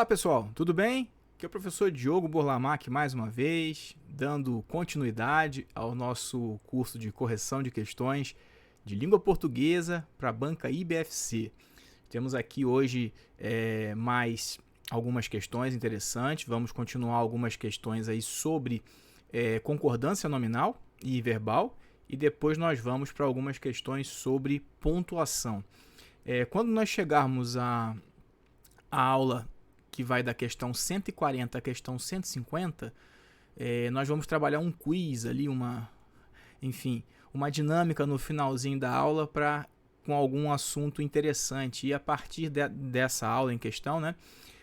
Olá pessoal, tudo bem? Aqui é o professor Diogo Burlamac mais uma vez, dando continuidade ao nosso curso de correção de questões de língua portuguesa para a banca IBFC. Temos aqui hoje mais algumas questões interessantes, vamos continuar algumas questões aí sobre concordância nominal e verbal e depois nós vamos para algumas questões sobre pontuação. Quando nós chegarmos à aula que vai da questão 140 à questão 150, nós vamos trabalhar um quiz ali, uma dinâmica no finalzinho da aula com algum assunto interessante. E a partir dessa aula em questão, né,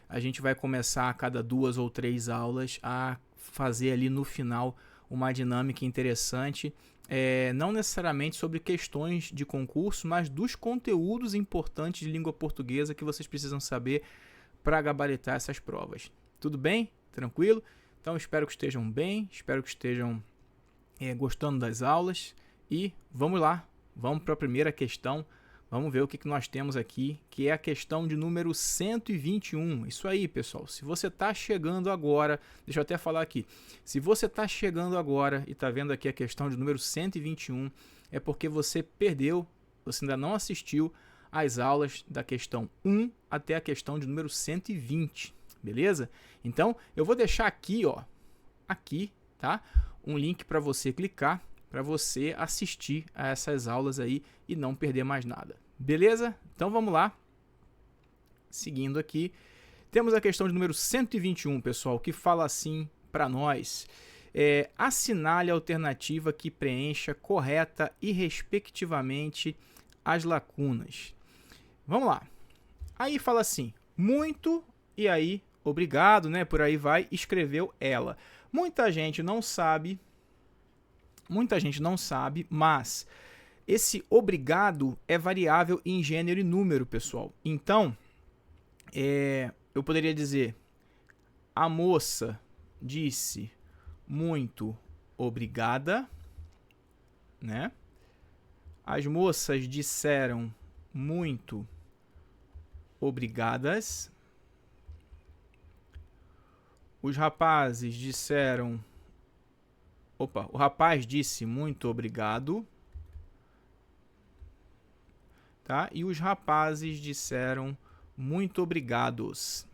a gente vai começar a cada 2 ou 3 aulas a fazer ali no final uma dinâmica interessante, não necessariamente sobre questões de concurso, mas dos conteúdos importantes de língua portuguesa que vocês precisam saber para gabaritar essas provas. Tudo bem? Tranquilo? Então espero que estejam bem, espero que estejam gostando das aulas e vamos lá, vamos para a primeira questão, vamos ver o que nós temos aqui, que é a questão de número 121. Isso aí, pessoal, se você está chegando agora, deixa eu até falar aqui, se você está chegando agora e está vendo aqui a questão de número 121, é porque você perdeu, você ainda não assistiu as aulas da questão 1 até a questão de número 120, beleza? Então, eu vou deixar aqui, aqui, tá? Um link para você clicar, para você assistir a essas aulas aí e não perder mais nada, beleza? Então, vamos lá. Seguindo aqui, temos a questão de número 121, pessoal, que fala assim para nós. Assinale a alternativa que preencha correta e respectivamente as lacunas. Vamos lá. Aí fala assim, muito, e aí, obrigado, né? Por aí vai, escreveu ela. Muita gente não sabe, mas esse obrigado é variável em gênero e número, pessoal. Então, eu poderia dizer, a moça disse muito obrigada, né? As moças disseram muito obrigadas. Os rapazes disseram... o rapaz disse muito obrigado. Tá? E os rapazes disseram muito obrigados.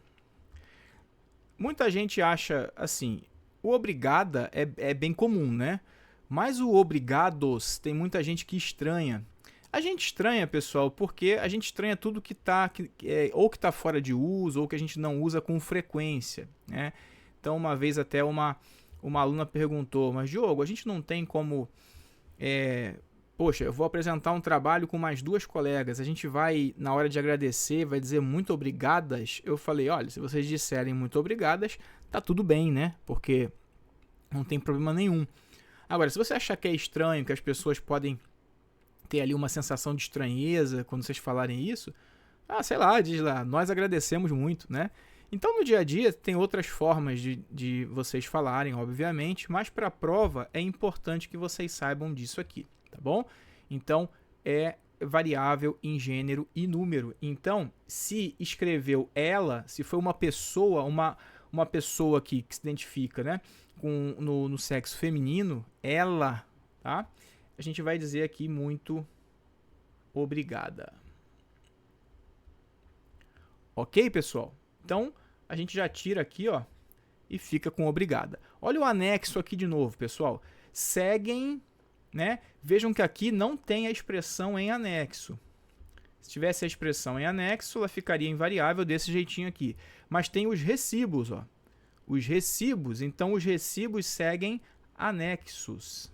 Muita gente acha assim, o obrigada é bem comum, né? Mas o obrigados tem muita gente que estranha. A gente estranha, pessoal, porque a gente estranha tudo que está fora de uso ou que a gente não usa com frequência, né? Então, uma vez até uma aluna perguntou, mas Diogo, a gente não tem como... poxa, eu vou apresentar um trabalho com mais 2 colegas, a gente vai, na hora de agradecer, vai dizer muito obrigadas? Eu falei, olha, se vocês disserem muito obrigadas, tá tudo bem, né? Porque não tem problema nenhum. Agora, se você achar que é estranho, que as pessoas podem ter ali uma sensação de estranheza quando vocês falarem isso, sei lá, diz lá, nós agradecemos muito, né? Então, no dia a dia, tem outras formas de vocês falarem, obviamente, mas para a prova é importante que vocês saibam disso aqui, tá bom? Então, é variável em gênero e número. Então, se escreveu ela, se foi uma pessoa, uma pessoa aqui que se identifica, né, no sexo feminino, ela, tá? A gente vai dizer aqui muito obrigada. Ok, pessoal? Então, a gente já tira aqui, e fica com obrigada. Olha o anexo aqui de novo, pessoal. Seguem, né? Vejam que aqui não tem a expressão em anexo. Se tivesse a expressão em anexo, ela ficaria invariável desse jeitinho aqui. Mas tem os recibos, Os recibos, então os recibos seguem anexos,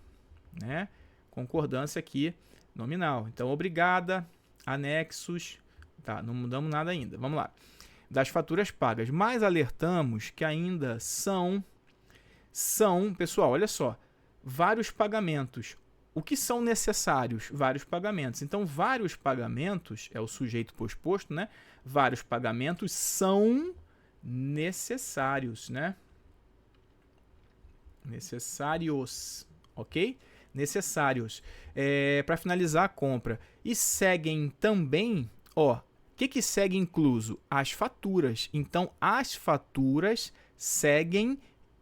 né? Concordância aqui nominal. Então, obrigada, anexos, tá? Não mudamos nada ainda. Vamos lá. Das faturas pagas, mas alertamos que ainda são, pessoal, olha só, vários pagamentos. O que são necessários? Vários pagamentos. Então, vários pagamentos, é o sujeito posposto, né? Vários pagamentos são necessários, né? Necessários, ok? Necessários para finalizar a compra. E seguem também, que segue incluso? As faturas. Então, as faturas seguem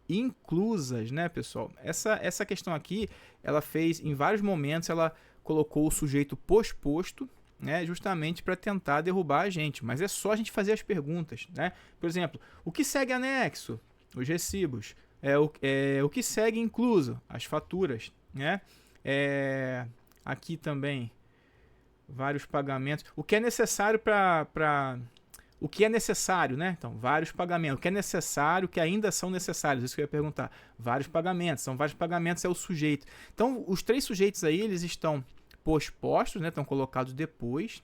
inclusas, né, pessoal? Essa questão aqui, ela fez, em vários momentos, ela colocou o sujeito posposto, né, justamente para tentar derrubar a gente. Mas é só a gente fazer as perguntas, né? Por exemplo, o que segue anexo? Os recibos. O que segue incluso? As faturas, né? Aqui também, vários pagamentos. O que é necessário o que é necessário, né? Então, vários pagamentos. O que é necessário, que ainda são necessários. Isso que eu ia perguntar. Vários pagamentos. São vários pagamentos, é o sujeito. Então, os três sujeitos aí, eles estão pospostos, né? Estão colocados depois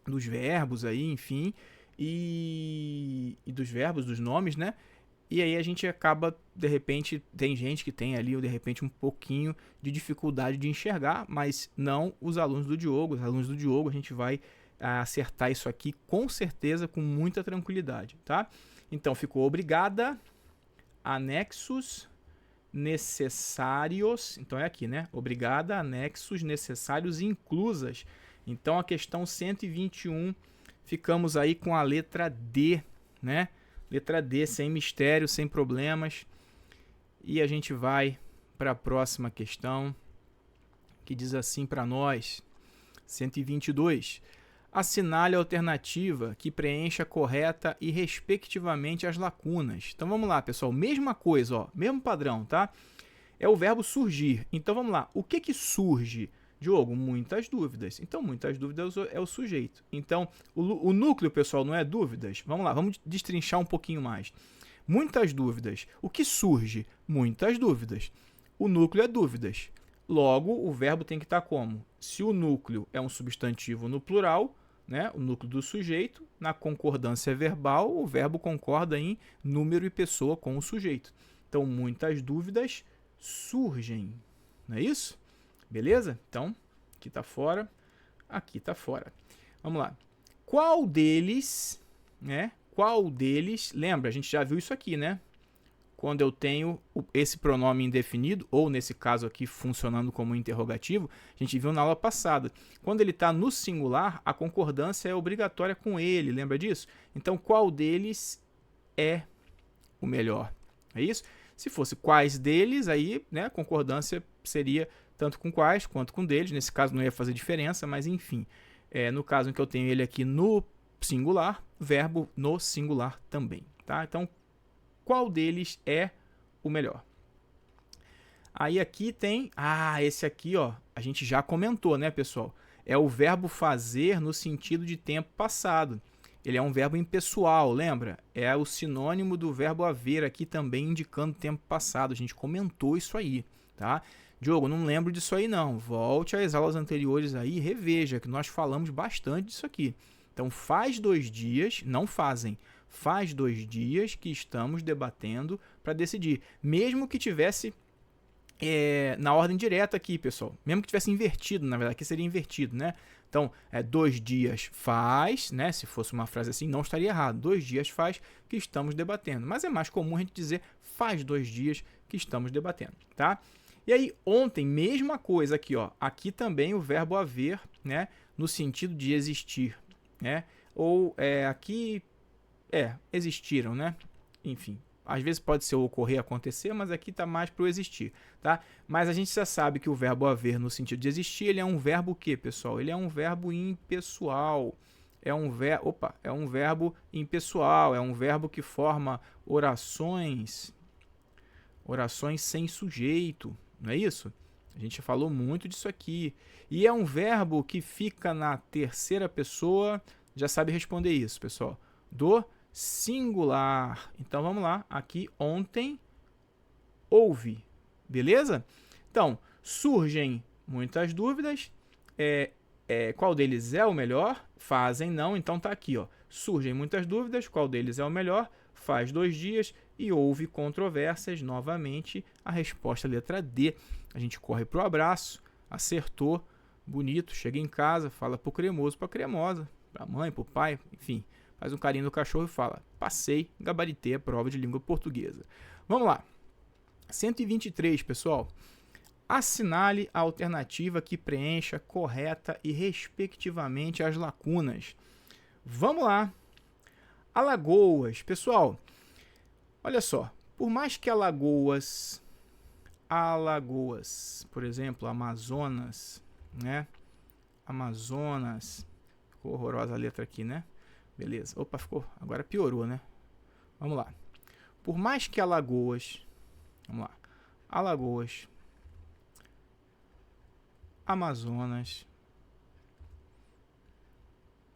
dos verbos aí, enfim. E dos verbos, dos nomes, né? E aí a gente acaba, de repente, tem gente que tem ali, de repente, um pouquinho de dificuldade de enxergar, mas não os alunos do Diogo. Os alunos do Diogo, a gente vai acertar isso aqui com certeza, com muita tranquilidade, tá? Então, ficou obrigada, anexos necessários, então é aqui, né? Obrigada, anexos necessários inclusas. Então, a questão 121, ficamos aí com a letra D, né? Letra D, sem mistério, sem problemas. E a gente vai para a próxima questão, que diz assim para nós, 122. Assinale a alternativa que preencha correta e respectivamente as lacunas. Então vamos lá, pessoal, mesma coisa, ó, mesmo padrão, tá? É o verbo surgir. Então vamos lá, o que surge? Diogo, muitas dúvidas. Então, muitas dúvidas é o sujeito. Então, o núcleo, pessoal, não é dúvidas? Vamos lá, vamos destrinchar um pouquinho mais. Muitas dúvidas. O que surge? Muitas dúvidas. O núcleo é dúvidas. Logo, o verbo tem que estar como? Se o núcleo é um substantivo no plural, né, o núcleo do sujeito, na concordância verbal, o verbo concorda em número e pessoa com o sujeito. Então, muitas dúvidas surgem. Não é isso? Beleza? Então, aqui está fora, aqui está fora. Vamos lá. Qual deles, né? Qual deles, lembra, a gente já viu isso aqui, né? Quando eu tenho esse pronome indefinido, ou nesse caso aqui funcionando como interrogativo, a gente viu na aula passada. Quando ele está no singular, a concordância é obrigatória com ele, lembra disso? Então, qual deles é o melhor? É isso? Se fosse quais deles, aí, né, a concordância seria tanto com quais quanto com deles. Nesse caso não ia fazer diferença, mas enfim. No caso em que eu tenho ele aqui no singular, verbo no singular também. Tá? Então, qual deles é o melhor? Aí aqui tem... esse aqui, ó, a gente já comentou, né, pessoal? É o verbo fazer no sentido de tempo passado. Ele é um verbo impessoal, lembra? É o sinônimo do verbo haver aqui também indicando tempo passado. A gente comentou isso aí, tá? Diogo, não lembro disso aí não. Volte às aulas anteriores aí e reveja, que nós falamos bastante disso aqui. Então, faz 2 dias, não fazem, faz 2 dias que estamos debatendo para decidir. Mesmo que tivesse na ordem direta aqui, pessoal. Mesmo que tivesse invertido, na verdade, aqui seria invertido, né? Então, 2 dias faz, né? Se fosse uma frase assim, não estaria errado. 2 dias faz que estamos debatendo. Mas é mais comum a gente dizer faz 2 dias que estamos debatendo, tá? E aí, ontem, mesma coisa aqui, ó. Aqui também o verbo haver, né? No sentido de existir, né? Ou aqui, existiram, né? Enfim, às vezes pode ser o ocorrer, acontecer, mas aqui está mais para o existir, tá? Mas a gente já sabe que o verbo haver no sentido de existir, ele é um verbo o quê, pessoal? Ele é um verbo impessoal. É um verbo impessoal, é um verbo que forma orações sem sujeito, não é isso? A gente já falou muito disso aqui. E é um verbo que fica na terceira pessoa, já sabe responder isso, pessoal, do singular. Então, vamos lá. Aqui, ontem, houve. Beleza? Então, surgem muitas dúvidas. Qual deles é o melhor? Fazem, não. Então, tá aqui, ó. Surgem muitas dúvidas. Qual deles é o melhor? Faz 2 dias. E houve controvérsias. Novamente, a resposta letra D. A gente corre pro abraço. Acertou. Bonito. Chega em casa, fala pro cremoso, pra cremosa, pra mãe, pro pai, enfim. Faz um carinho no cachorro e fala: passei, gabaritei a prova de língua portuguesa. Vamos lá. 123, pessoal. Assinale a alternativa que preencha correta e respectivamente as lacunas. Vamos lá. Alagoas. Pessoal, olha só. Por mais que Alagoas, por exemplo, Amazonas, né? Amazonas. Ficou horrorosa a letra aqui, né? Beleza. Opa, ficou. Agora piorou, né? Vamos lá. Por mais que Alagoas, vamos lá. Alagoas, Amazonas,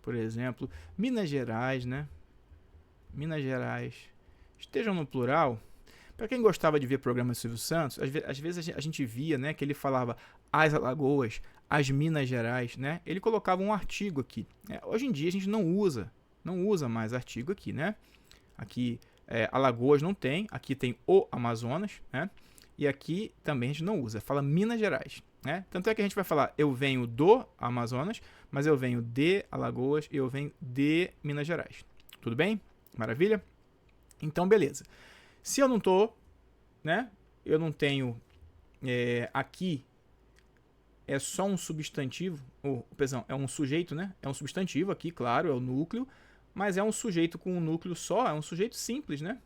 por exemplo, Minas Gerais, né? Minas Gerais estejam no plural. Para quem gostava de ver programas do Silvio Santos, às vezes a gente via, né, que ele falava as Alagoas, as Minas Gerais, né? Ele colocava um artigo aqui. Hoje em dia a gente não usa mais artigo aqui, né? Aqui Alagoas não tem, aqui tem o Amazonas, né? E aqui também a gente não usa, fala Minas Gerais, né? Tanto é que a gente vai falar eu venho do Amazonas, mas eu venho de Alagoas e eu venho de Minas Gerais. Tudo bem? Maravilha? Então, beleza. Se eu não tô, né? Eu não tenho aqui é só um substantivo, perdão, é um sujeito, né? É um substantivo aqui, claro, é o núcleo, mas é um sujeito com um núcleo só, é um sujeito simples, né?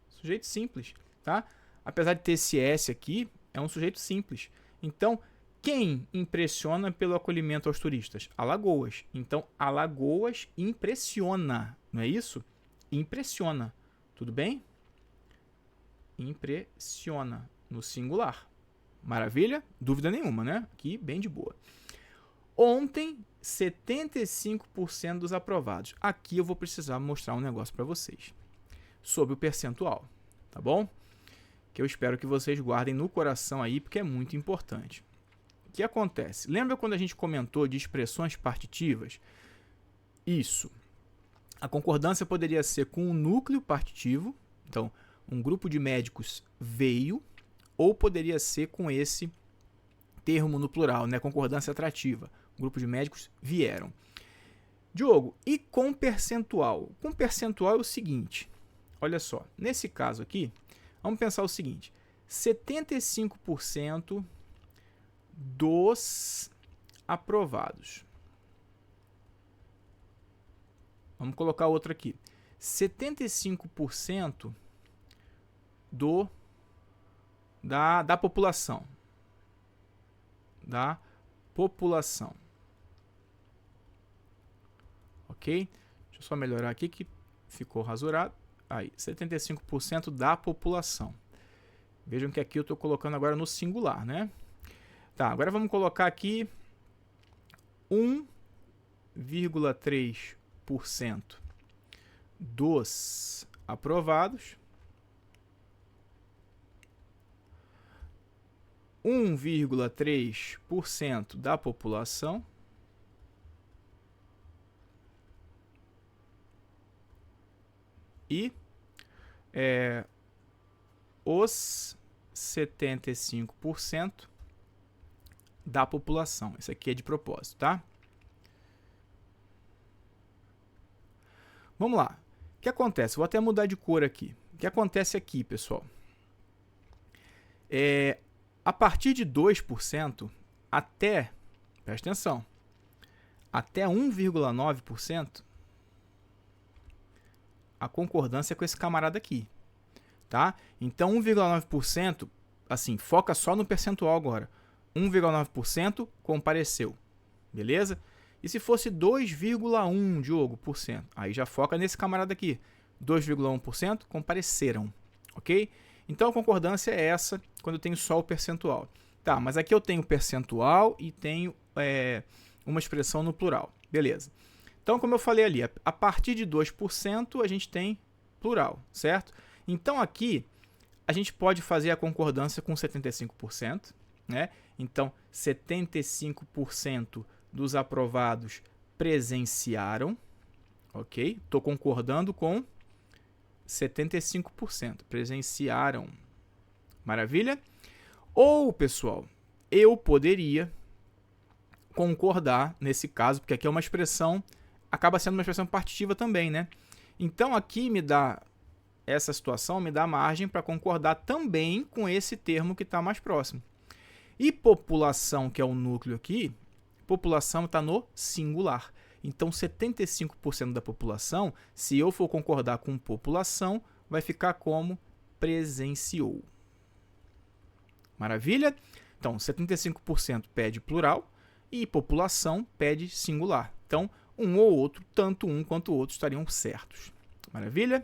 Sujeito simples, tá? Apesar de ter esse S aqui, é um sujeito simples. Então, quem impressiona pelo acolhimento aos turistas? Alagoas. Então, Alagoas impressiona, não é isso? Impressiona. Tudo bem? Impressiona no singular. Maravilha? Dúvida nenhuma, né? Aqui, bem de boa. Ontem, 75% dos aprovados. Aqui eu vou precisar mostrar um negócio para vocês. Sobre o percentual, tá bom? Que eu espero que vocês guardem no coração aí, porque é muito importante. O que acontece? Lembra quando a gente comentou de expressões partitivas? Isso. A concordância poderia ser com um núcleo partitivo, então, um grupo de médicos veio, ou poderia ser com esse termo no plural, né? Concordância atrativa. Um grupo de médicos vieram. Diogo, e com percentual? Com percentual é o seguinte, olha só, nesse caso aqui, vamos pensar o seguinte, 75% dos aprovados. Vamos colocar outro aqui. 75% da população. Da população. Ok? Deixa eu só melhorar aqui que ficou rasurado. Aí, 75% da população. Vejam que aqui eu estou colocando agora no singular, né? Tá, agora vamos colocar aqui 1,3% dos aprovados. 1,3% da população. E os 75% da população. Isso aqui é de propósito, tá? Vamos lá. O que acontece? Vou até mudar de cor aqui. O que acontece aqui, pessoal? A partir de 2% até, presta atenção, até 1,9%, a concordância é com esse camarada aqui, tá? Então, 1,9%, assim, foca só no percentual agora. 1,9% compareceu, beleza? E se fosse 2,1%, Diogo, por cento, aí já foca nesse camarada aqui. 2,1% compareceram, ok? Então, a concordância é essa quando eu tenho só o percentual. Tá, mas aqui eu tenho percentual e tenho uma expressão no plural, beleza? Então, como eu falei ali, a partir de 2% a gente tem plural, certo? Então, aqui a gente pode fazer a concordância com 75%, né? Então, 75% dos aprovados presenciaram, ok? Estou concordando com 75%, presenciaram. Maravilha? Ou, pessoal, eu poderia concordar nesse caso, porque aqui é uma expressão, acaba sendo uma expressão partitiva também, né? Então, aqui me dá, essa situação me dá margem para concordar também com esse termo que está mais próximo. E população, que é o núcleo aqui, população está no singular. Então, 75% da população, se eu for concordar com população, vai ficar como presenciou. Maravilha? Então, 75% pede plural e população pede singular. Então, um ou outro, tanto um quanto o outro, estariam certos. Maravilha?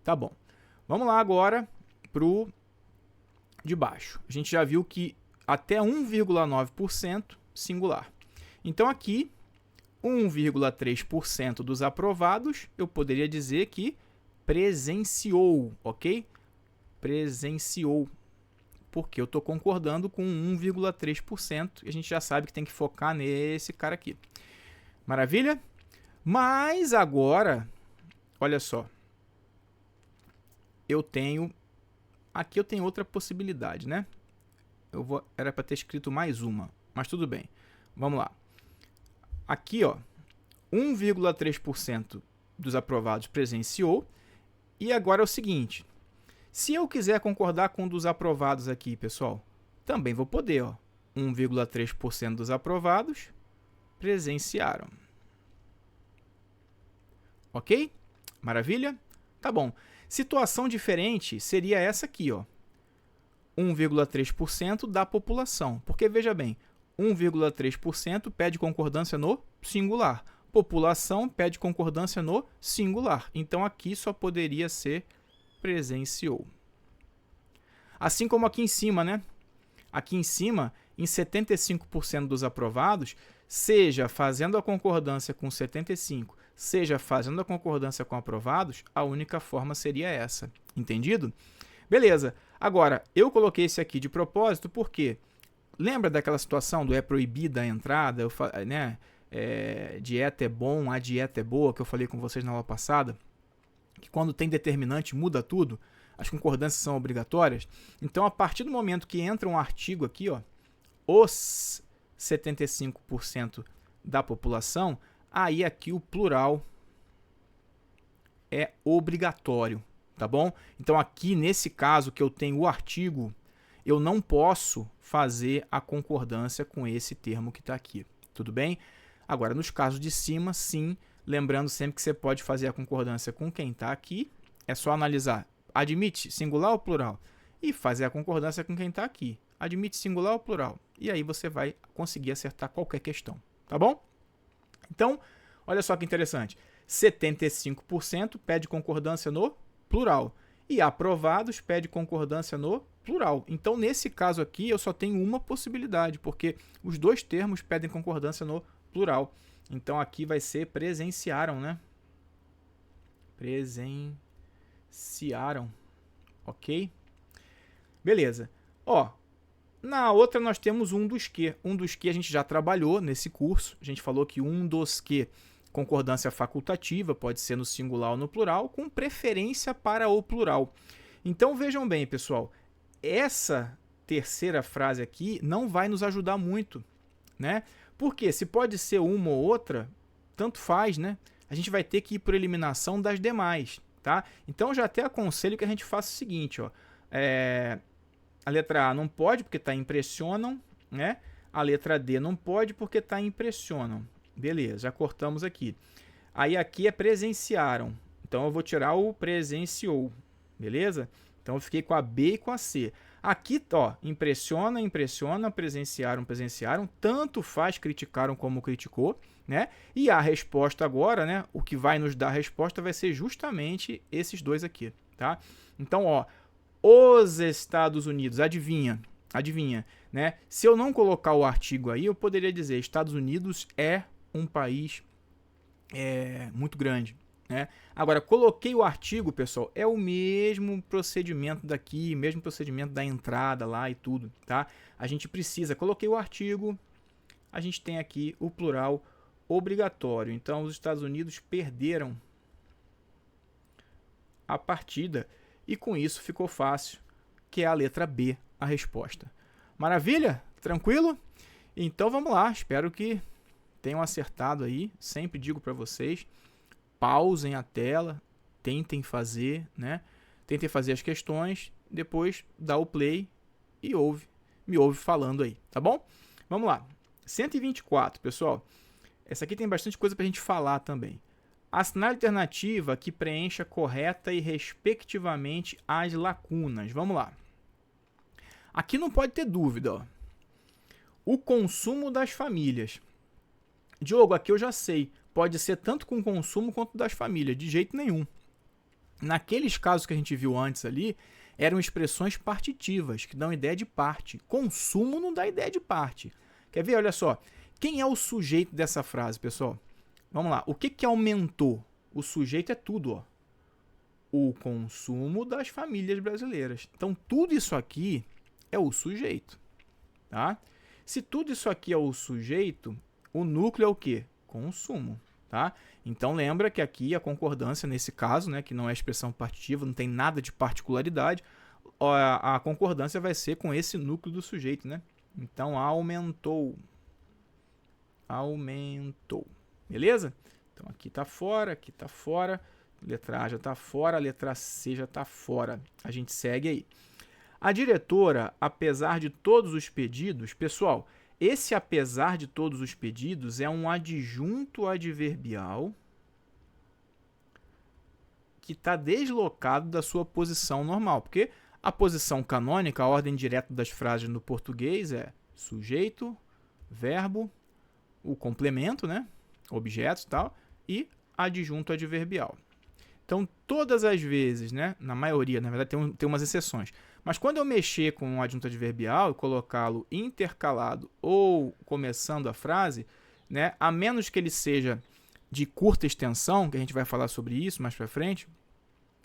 Tá bom. Vamos lá agora para o de baixo. A gente já viu que até 1,9% singular. Então, aqui, 1,3% dos aprovados, eu poderia dizer que presenciou, ok? Presenciou. Porque eu estou concordando com 1,3% e a gente já sabe que tem que focar nesse cara aqui. Maravilha? Mas agora, olha só. Aqui eu tenho outra possibilidade, né? Era para ter escrito mais uma, mas tudo bem. Vamos lá. Aqui, ó, 1,3% dos aprovados presenciou. E agora é o seguinte. Se eu quiser concordar com um dos aprovados aqui, pessoal, também vou poder, ó. 1,3% dos aprovados presenciaram. Ok? Maravilha? Tá bom. Situação diferente seria essa aqui, ó. 1,3% da população. Porque, veja bem, 1,3% pede concordância no singular. População pede concordância no singular. Então, aqui só poderia ser presenciou. Assim como aqui em cima, né? Aqui em cima, em 75% dos aprovados, seja fazendo a concordância com 75%, seja fazendo a concordância com aprovados, a única forma seria essa. Entendido? Beleza. Agora, eu coloquei esse aqui de propósito porque lembra daquela situação do é proibida a entrada, né? Dieta é bom, a dieta é boa, que eu falei com vocês na aula passada, que quando tem determinante muda tudo, as concordâncias são obrigatórias. Então, a partir do momento que entra um artigo aqui, ó, os 75% da população, aí aqui o plural é obrigatório, tá bom? Então, aqui nesse caso que eu tenho o artigo, eu não posso fazer a concordância com esse termo que está aqui, tudo bem? Agora, nos casos de cima, sim, lembrando sempre que você pode fazer a concordância com quem está aqui, é só analisar, admite singular ou plural, e fazer a concordância com quem está aqui, admite singular ou plural, e aí você vai conseguir acertar qualquer questão, tá bom? Então, olha só que interessante, 75% pede concordância no plural, e aprovados pede concordância no plural. Então, nesse caso aqui, eu só tenho uma possibilidade, porque os dois termos pedem concordância no plural. Então, aqui vai ser presenciaram, né? Presenciaram. Ok? Beleza. Ó, na outra nós temos um dos que. Um dos que a gente já trabalhou nesse curso. A gente falou que um dos que, concordância facultativa, pode ser no singular ou no plural, com preferência para o plural. Então, vejam bem, pessoal. Essa terceira frase aqui não vai nos ajudar muito, né? Porque se pode ser uma ou outra, tanto faz, né? A gente vai ter que ir por eliminação das demais, tá? Então, eu já até aconselho que a gente faça o seguinte, ó. A letra A não pode porque está impressionam, né? A letra D não pode porque está impressionam. Beleza, já cortamos aqui. Aí aqui é presenciaram. Então, eu vou tirar o presenciou, beleza? Então, eu fiquei com a B e com a C. Aqui, ó, impressiona, impressiona, presenciaram, presenciaram, tanto faz criticaram como criticou, né? E a resposta agora, né? O que vai nos dar a resposta vai ser justamente esses dois aqui, tá? Então, ó, os Estados Unidos, adivinha, né? Se eu não colocar o artigo aí, eu poderia dizer Estados Unidos é um país muito grande, né? Agora, coloquei o artigo, pessoal, é o mesmo procedimento daqui, mesmo procedimento da entrada lá e tudo, tá? A gente precisa, coloquei o artigo, a gente tem aqui o plural obrigatório. Então, os Estados Unidos perderam a partida e com isso ficou fácil, que é a letra B, a resposta. Maravilha? Tranquilo? Então, vamos lá, espero que tenham acertado aí, sempre digo para vocês, pausem a tela, tentem fazer, né? Tentem fazer as questões, depois dá o play e ouve. me ouve falando aí, tá bom? Vamos lá. 124, pessoal. Essa aqui tem bastante coisa para a gente falar também. Assinale alternativa que preencha correta e respectivamente as lacunas. Vamos lá. Aqui não pode ter dúvida, ó. O consumo das famílias. Diogo, aqui eu já sei. Pode ser tanto com o consumo quanto das famílias. De jeito nenhum. Naqueles casos que a gente viu antes ali, eram expressões partitivas, que dão ideia de parte. Consumo não dá ideia de parte. Quer ver? Olha só. Quem é o sujeito dessa frase, pessoal? Vamos lá. O que aumentou? O sujeito é tudo, ó. O consumo das famílias brasileiras. Então, tudo isso aqui é o sujeito, tá? Se tudo isso aqui é o sujeito, o núcleo é o quê? Consumo, tá? Então, lembra que aqui a concordância, nesse caso, né, que não é expressão partitiva, não tem nada de particularidade, a concordância vai ser com esse núcleo do sujeito, né? Então, aumentou. Aumentou. Beleza? Então, aqui está fora, aqui está fora. Letra A já está fora, a letra C já está fora. A gente segue aí. A diretora, apesar de todos os pedidos... Pessoal, esse apesar de todos os pedidos é um adjunto adverbial que está deslocado da sua posição normal. Porque a posição canônica, a ordem direta das frases no português é sujeito, verbo, o complemento, né? Objetos e tal, e adjunto adverbial. Então, todas as vezes, né, na maioria, na verdade tem umas exceções, mas quando eu mexer com um adjunto adverbial e colocá-lo intercalado ou começando a frase, né, a menos que ele seja de curta extensão, que a gente vai falar sobre isso mais para frente,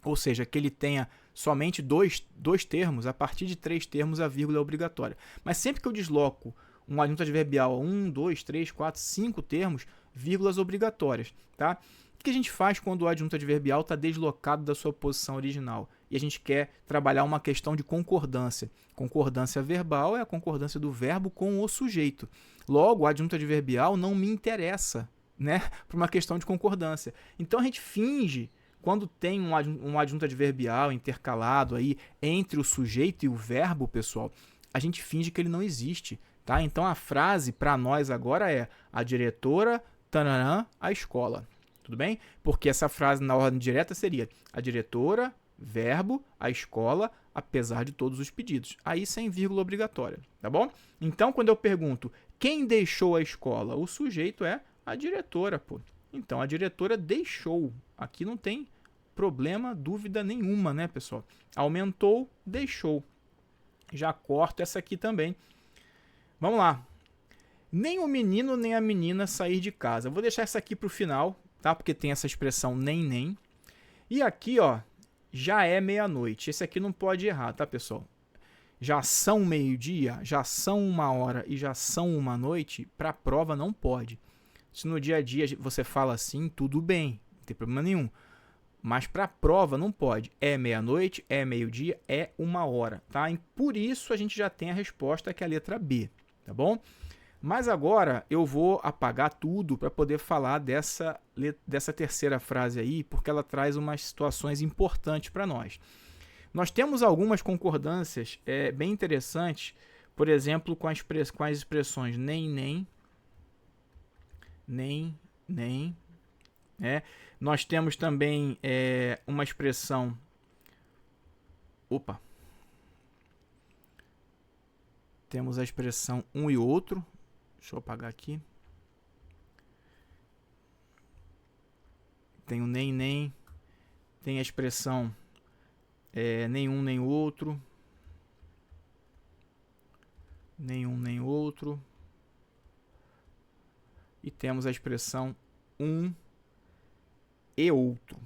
ou seja, que ele tenha somente dois termos, a partir de 3 termos a vírgula é obrigatória. Mas sempre que eu desloco um adjunto adverbial a 1, 2, 3, 4, 5 termos, vírgulas obrigatórias, tá? O que a gente faz quando o adjunto adverbial está deslocado da sua posição original? E a gente quer trabalhar uma questão de concordância. Concordância verbal é a concordância do verbo com o sujeito. Logo, o adjunto adverbial não me interessa, né, para uma questão de concordância. Então, a gente finge, quando tem um adjunto adverbial intercalado aí entre o sujeito e o verbo, pessoal, a gente finge que ele não existe. Tá? Então, a frase para nós agora é a diretora, tananã, a escola. Tudo bem? Porque essa frase na ordem direta seria a diretora, verbo, a escola, apesar de todos os pedidos. Aí sem vírgula obrigatória. Tá bom? Então, quando eu pergunto quem deixou a escola, o sujeito é a diretora. Pô. Então, a diretora deixou. Aqui não tem problema, dúvida nenhuma, né, pessoal? Aumentou, deixou. Já corto essa aqui também. Vamos lá. Nem o menino nem a menina sair de casa. Eu vou deixar essa aqui para o final, tá? Porque tem essa expressão nem. E aqui, ó, já é meia-noite. Esse aqui não pode errar, tá, pessoal? Já são meio-dia, já são 1h e já são 1h. Para a prova não pode. Se no dia a dia você fala assim, tudo bem, não tem problema nenhum. Mas para a prova não pode. É meia-noite, é meio-dia, é 1h, tá? E por isso a gente já tem a resposta que é a letra B. Tá bom? Mas agora eu vou apagar tudo para poder falar dessa terceira frase aí, porque ela traz umas situações importantes para nós. Nós temos algumas concordâncias bem interessantes, por exemplo, com as expressões nem. Nós temos também uma expressão... Temos a expressão um e outro. Deixa eu apagar aqui. Tem o nem. Tem a expressão nenhum nem outro. Nenhum nem outro. E temos a expressão um e outro.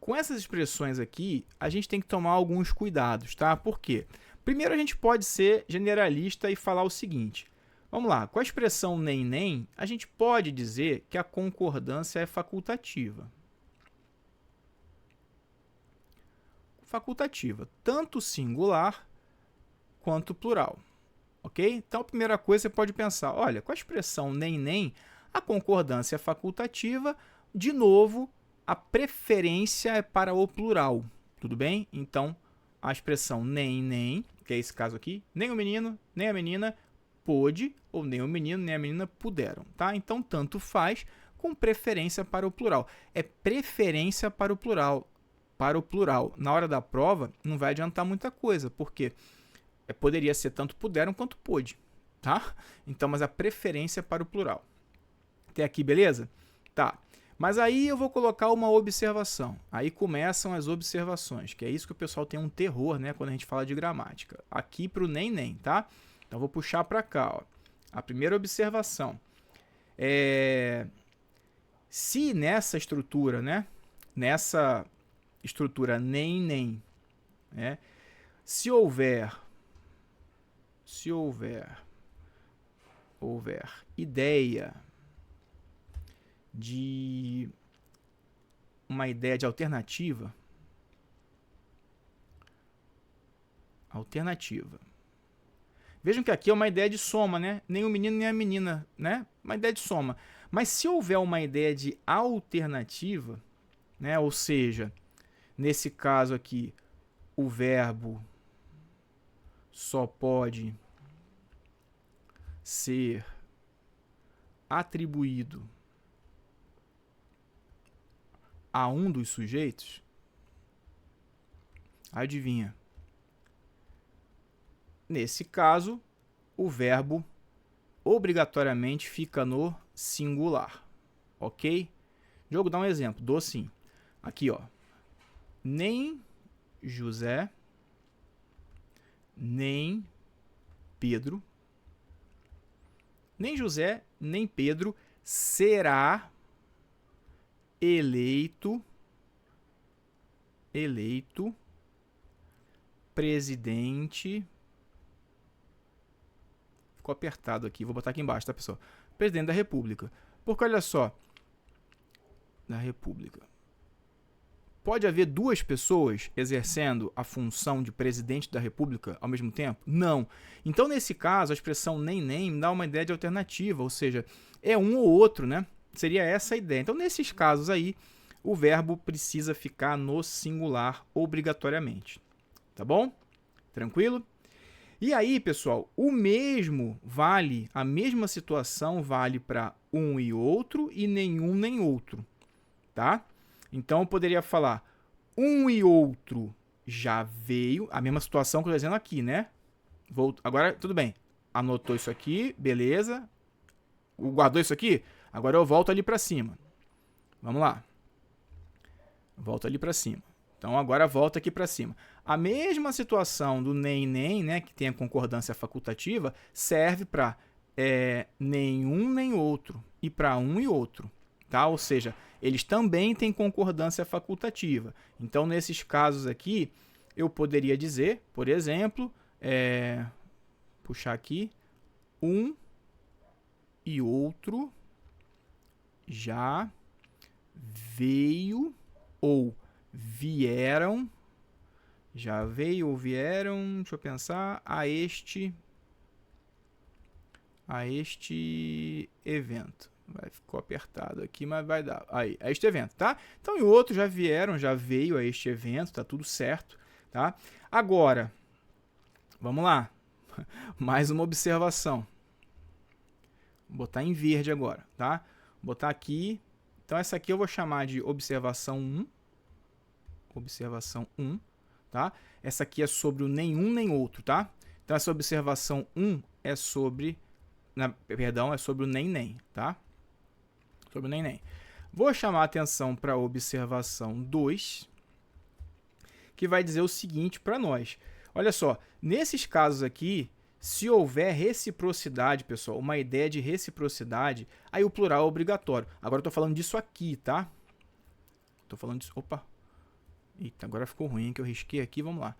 Com essas expressões aqui, a gente tem que tomar alguns cuidados, tá? Por quê? Primeiro, a gente pode ser generalista e falar o seguinte. Vamos lá, com a expressão nem, a gente pode dizer que a concordância é facultativa. Facultativa, tanto singular quanto plural. Ok? Então, a primeira coisa, você pode pensar, olha, com a expressão nem, a concordância é facultativa, de novo, a preferência é para o plural, tudo bem? Então, a expressão nem, que é esse caso aqui, nem o menino, nem a menina pôde, ou nem o menino, nem a menina puderam, tá? Então, tanto faz, com preferência para o plural. É preferência para o plural. Para o plural. Na hora da prova, não vai adiantar muita coisa, porque poderia ser tanto puderam quanto pôde, tá? Então, mas a preferência para o plural. Até aqui, beleza? Tá. Mas aí eu vou colocar uma observação. Aí começam as observações, que é isso que o pessoal tem um terror, né, quando a gente fala de gramática. Aqui para o nem, tá? Então, vou puxar para cá, ó. A primeira observação. Se nessa estrutura, né, nessa estrutura nem, né, se houver ideia de uma ideia de alternativa. Vejam que aqui é uma ideia de soma, né? Nem o menino nem a menina, né? Uma ideia de soma. Mas se houver uma ideia de alternativa, né? Ou seja, nesse caso aqui, o verbo só pode ser atribuído a um dos sujeitos, adivinha? Nesse caso, o verbo obrigatoriamente fica no singular, ok? Jogo, dá um exemplo, dou sim. Aqui, ó. Nem José, nem Pedro, nem José, nem Pedro será eleito presidente. Ficou apertado aqui, vou botar aqui embaixo, tá, pessoal? Presidente da República. Porque olha só, da República. Pode haver duas pessoas exercendo a função de presidente da República ao mesmo tempo? Não. Então, nesse caso, a expressão nem dá uma ideia de alternativa, ou seja, é um ou outro, né? Seria essa a ideia. Então, nesses casos aí, o verbo precisa ficar no singular obrigatoriamente. Tá bom? Tranquilo? E aí, pessoal, o mesmo vale, a mesma situação vale para um e outro e nenhum nem outro, tá? Então, eu poderia falar um e outro já veio, a mesma situação que eu estou dizendo aqui, né? Agora, tudo bem. Anotou isso aqui, beleza. Guardou isso aqui? Agora eu volto ali para cima. Vamos lá. Volto ali para cima. Então, agora volta aqui para cima. A mesma situação do nem, né, que tem a concordância facultativa, serve para nenhum nem outro e para um e outro. Tá? Ou seja, eles também têm concordância facultativa. Então, nesses casos aqui, eu poderia dizer, por exemplo, puxar aqui, um e outro já veio ou vieram, já veio ou vieram, deixa eu pensar, a este evento. Ficou apertado aqui, mas vai dar. Aí, a este evento, tá? Então, e o outro já vieram, já veio a este evento, tá tudo certo, tá? Agora, vamos lá. Mais uma observação. Vou botar em verde agora, tá? Vou botar aqui. Então, essa aqui eu vou chamar de observação 1. Observação 1, tá? Essa aqui é sobre o nenhum nem outro, tá? Então, essa observação 1 é sobre... é sobre o nem, tá? Sobre o nem. Vou chamar a atenção para a observação 2, que vai dizer o seguinte para nós. Olha só, nesses casos aqui, se houver reciprocidade, pessoal, uma ideia de reciprocidade, aí o plural é obrigatório. Agora eu estou falando disso aqui, tá? Estou falando disso... Opa! Eita, agora ficou ruim, hein, que eu risquei aqui, vamos lá.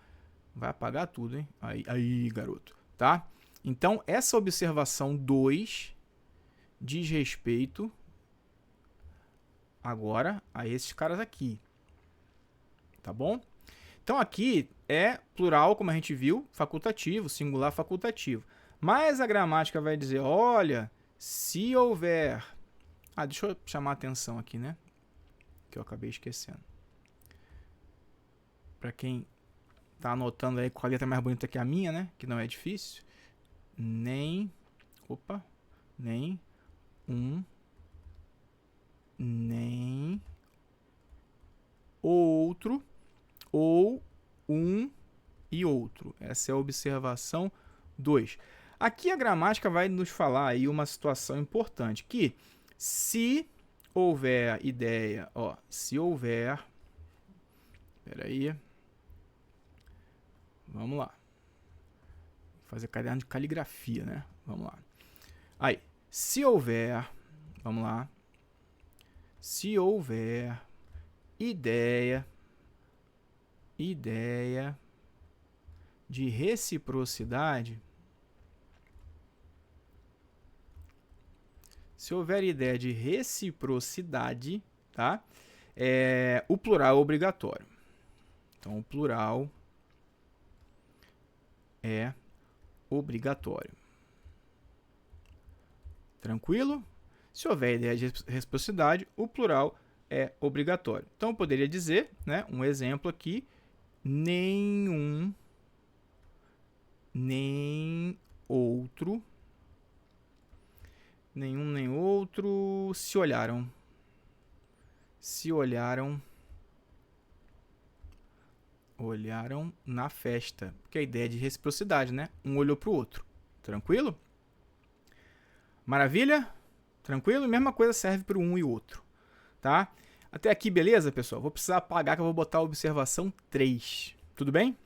Vai apagar tudo, hein? Aí, garoto, tá? Então, essa observação 2 diz respeito agora a esses caras aqui, tá bom? Então, aqui é plural, como a gente viu, facultativo, singular facultativo. Mas a gramática vai dizer, olha, se houver... deixa eu chamar a atenção aqui, né? Que eu acabei esquecendo. Para quem tá anotando aí com a letra mais bonita que a minha, né? Que não é difícil. Nem um, nem outro, ou um e outro. Essa é a observação 2. Aqui a gramática vai nos falar aí uma situação importante, que se houver ideia, ó, se houver, peraí, vamos lá, fazer caderno de caligrafia, né? Vamos lá. Aí, se houver, vamos lá, se houver ideia de reciprocidade, se houver ideia de reciprocidade, tá? O plural é obrigatório. Então, o plural é obrigatório. Tranquilo? Se houver ideia de reciprocidade, o plural é obrigatório. Então, eu poderia dizer, né, um exemplo aqui, nenhum, nem outro, nenhum nem outro se olharam. Olharam na festa. Porque a ideia é de reciprocidade, né? Um olhou para o outro. Tranquilo? Maravilha? Tranquilo? Mesma coisa serve para o um e o outro. Tá? Até aqui, beleza, pessoal? Vou precisar apagar que eu vou botar a observação 3. Tudo bem?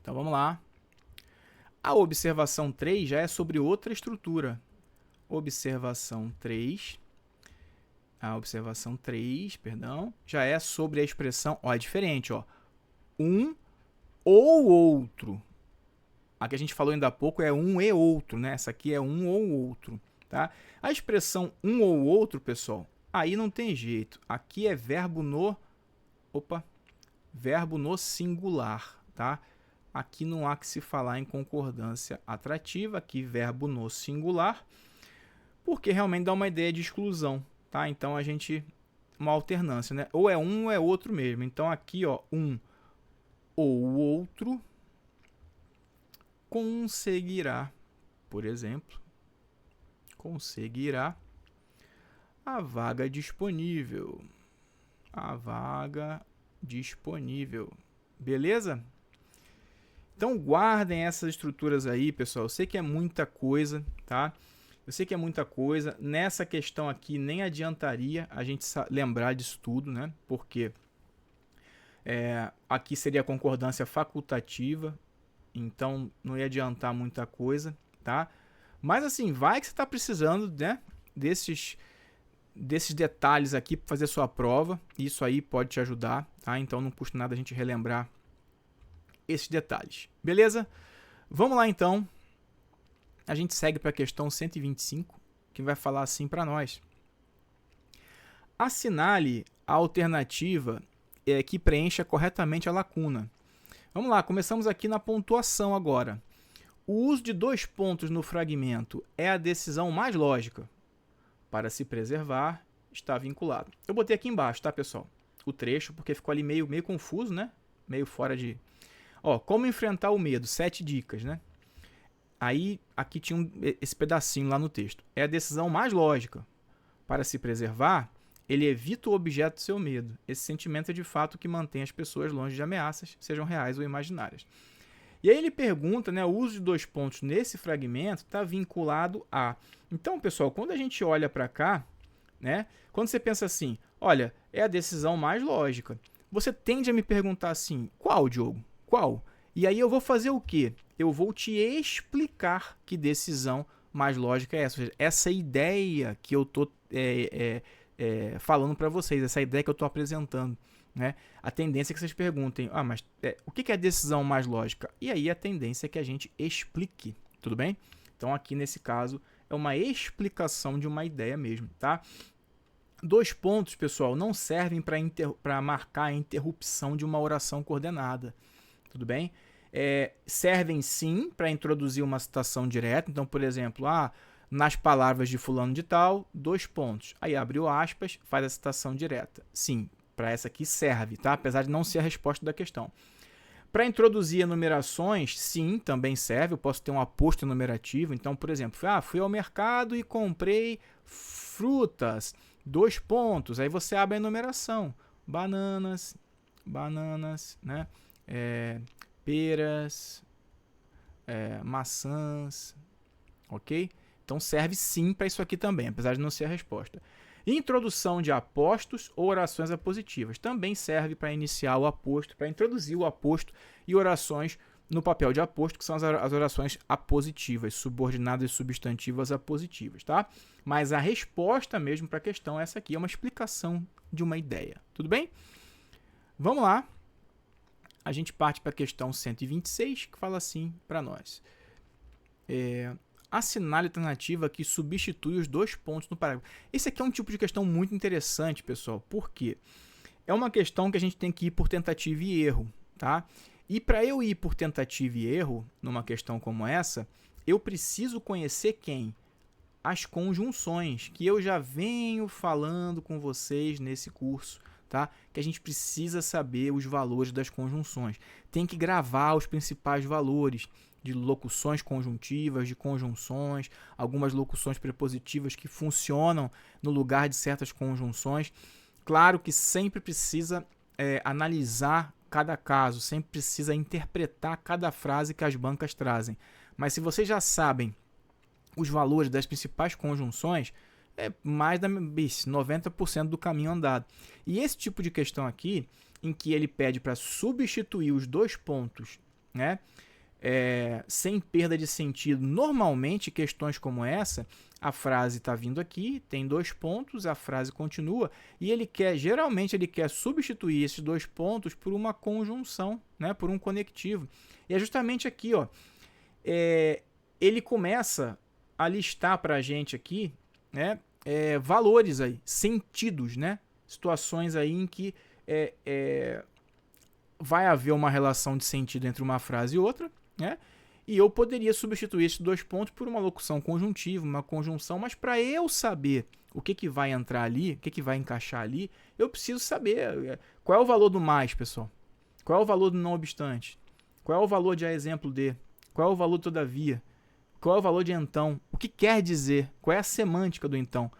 Então, vamos lá. A observação 3 já é sobre outra estrutura. Observação 3. A observação 3, perdão, já é sobre a expressão, ó, é diferente, ó. Um ou outro. A que a gente falou ainda há pouco é um e outro, né? Essa aqui é um ou outro, tá? A expressão um ou outro, pessoal, aí não tem jeito. Aqui é verbo no singular, tá? Aqui não há que se falar em concordância atrativa, aqui verbo no singular, porque realmente dá uma ideia de exclusão, tá? Então a gente, uma alternância, né? Ou é um ou é outro mesmo. Então aqui, ó, um ou outro conseguirá, por exemplo, conseguirá a vaga disponível. A vaga disponível. Beleza? Então guardem essas estruturas aí, pessoal. Eu sei que é muita coisa, tá? Eu sei que é muita coisa. Nessa questão aqui nem adiantaria a gente lembrar disso tudo, né? Porque aqui seria a concordância facultativa, então não ia adiantar muita coisa, tá? Mas assim, vai que você está precisando, né, desses detalhes aqui para fazer sua prova. Isso aí pode te ajudar, tá? Então não custa nada a gente relembrar esses detalhes. Beleza? Vamos lá então. A gente segue para a questão 125, que vai falar assim para nós. Assinale a alternativa que preencha corretamente a lacuna. Vamos lá, começamos aqui na pontuação agora. O uso de 2 pontos no fragmento é a decisão mais lógica. Para se preservar, está vinculado. Eu botei aqui embaixo, tá, pessoal? O trecho, porque ficou ali meio confuso, né? Meio fora de... Ó, como enfrentar o medo? 7 dicas, né? Aí, aqui tinha esse pedacinho lá no texto. É a decisão mais lógica. Para se preservar, ele evita o objeto do seu medo. Esse sentimento é de fato o que mantém as pessoas longe de ameaças, sejam reais ou imaginárias. E aí ele pergunta, né, o uso de 2 pontos nesse fragmento está vinculado a... Então, pessoal, quando a gente olha para cá, né, quando você pensa assim, olha, é a decisão mais lógica, você tende a me perguntar assim, qual, Diogo? Qual? E aí eu vou fazer o quê? Eu vou te explicar que decisão mais lógica é essa. Ou seja, essa ideia que eu estou falando para vocês, essa ideia que eu estou apresentando. Né? A tendência é que vocês perguntem, mas o que é a decisão mais lógica? E aí a tendência é que a gente explique, tudo bem? Então aqui nesse caso é uma explicação de uma ideia mesmo, tá? 2 pontos, pessoal, não servem para marcar a interrupção de uma oração coordenada, tudo bem? Servem sim para introduzir uma citação direta. Então, por exemplo, nas palavras de fulano de tal, 2 pontos. Aí abriu aspas, faz a citação direta. Sim, para essa aqui serve, tá? Apesar de não ser a resposta da questão. Para introduzir enumerações, sim, também serve. Eu posso ter um aposto enumerativo. Então, por exemplo, fui ao mercado e comprei frutas, 2 pontos. Aí você abre a enumeração. Bananas, né? Peras, maçãs, ok? Então serve sim para isso aqui também, apesar de não ser a resposta. Introdução de apostos ou orações apositivas. Também serve para iniciar o aposto, para introduzir o aposto e orações no papel de aposto, que são as orações apositivas, subordinadas e substantivas apositivas, tá? Mas a resposta mesmo para a questão é essa aqui, é uma explicação de uma ideia. Tudo bem? Vamos lá. A gente parte para a questão 126, que fala assim para nós. Assinale a alternativa que substitui os 2 pontos no parágrafo. Esse aqui é um tipo de questão muito interessante, pessoal. Por quê? É uma questão que a gente tem que ir por tentativa e erro, tá? E para eu ir por tentativa e erro, numa questão como essa, eu preciso conhecer quem? As conjunções, que eu já venho falando com vocês nesse curso, tá? Que a gente precisa saber os valores das conjunções. Tem que gravar os principais valores de locuções conjuntivas, de conjunções, algumas locuções prepositivas que funcionam no lugar de certas conjunções. Claro que sempre precisa analisar cada caso, sempre precisa interpretar cada frase que as bancas trazem. Mas se vocês já sabem os valores das principais conjunções, é mais da 90% do caminho andado. E esse tipo de questão aqui, em que ele pede para substituir os 2 pontos, né? Sem perda de sentido. Normalmente, questões como essa, a frase está vindo aqui, tem 2 pontos, a frase continua, e geralmente ele quer substituir esses 2 pontos por uma conjunção, né, por um conectivo. E é justamente aqui, ó, ele começa a listar para a gente aqui, né, valores aí, sentidos, né, situações aí em que vai haver uma relação de sentido entre uma frase e outra, né? E eu poderia substituir esses 2 pontos por uma locução conjuntiva, uma conjunção, mas para eu saber o que vai entrar ali, o que vai encaixar ali, eu preciso saber qual é o valor do mais, pessoal. Qual é o valor do não obstante? Qual é o valor de a exemplo de? Qual é o valor todavia? Qual é o valor de então? O que quer dizer? Qual é a semântica do então?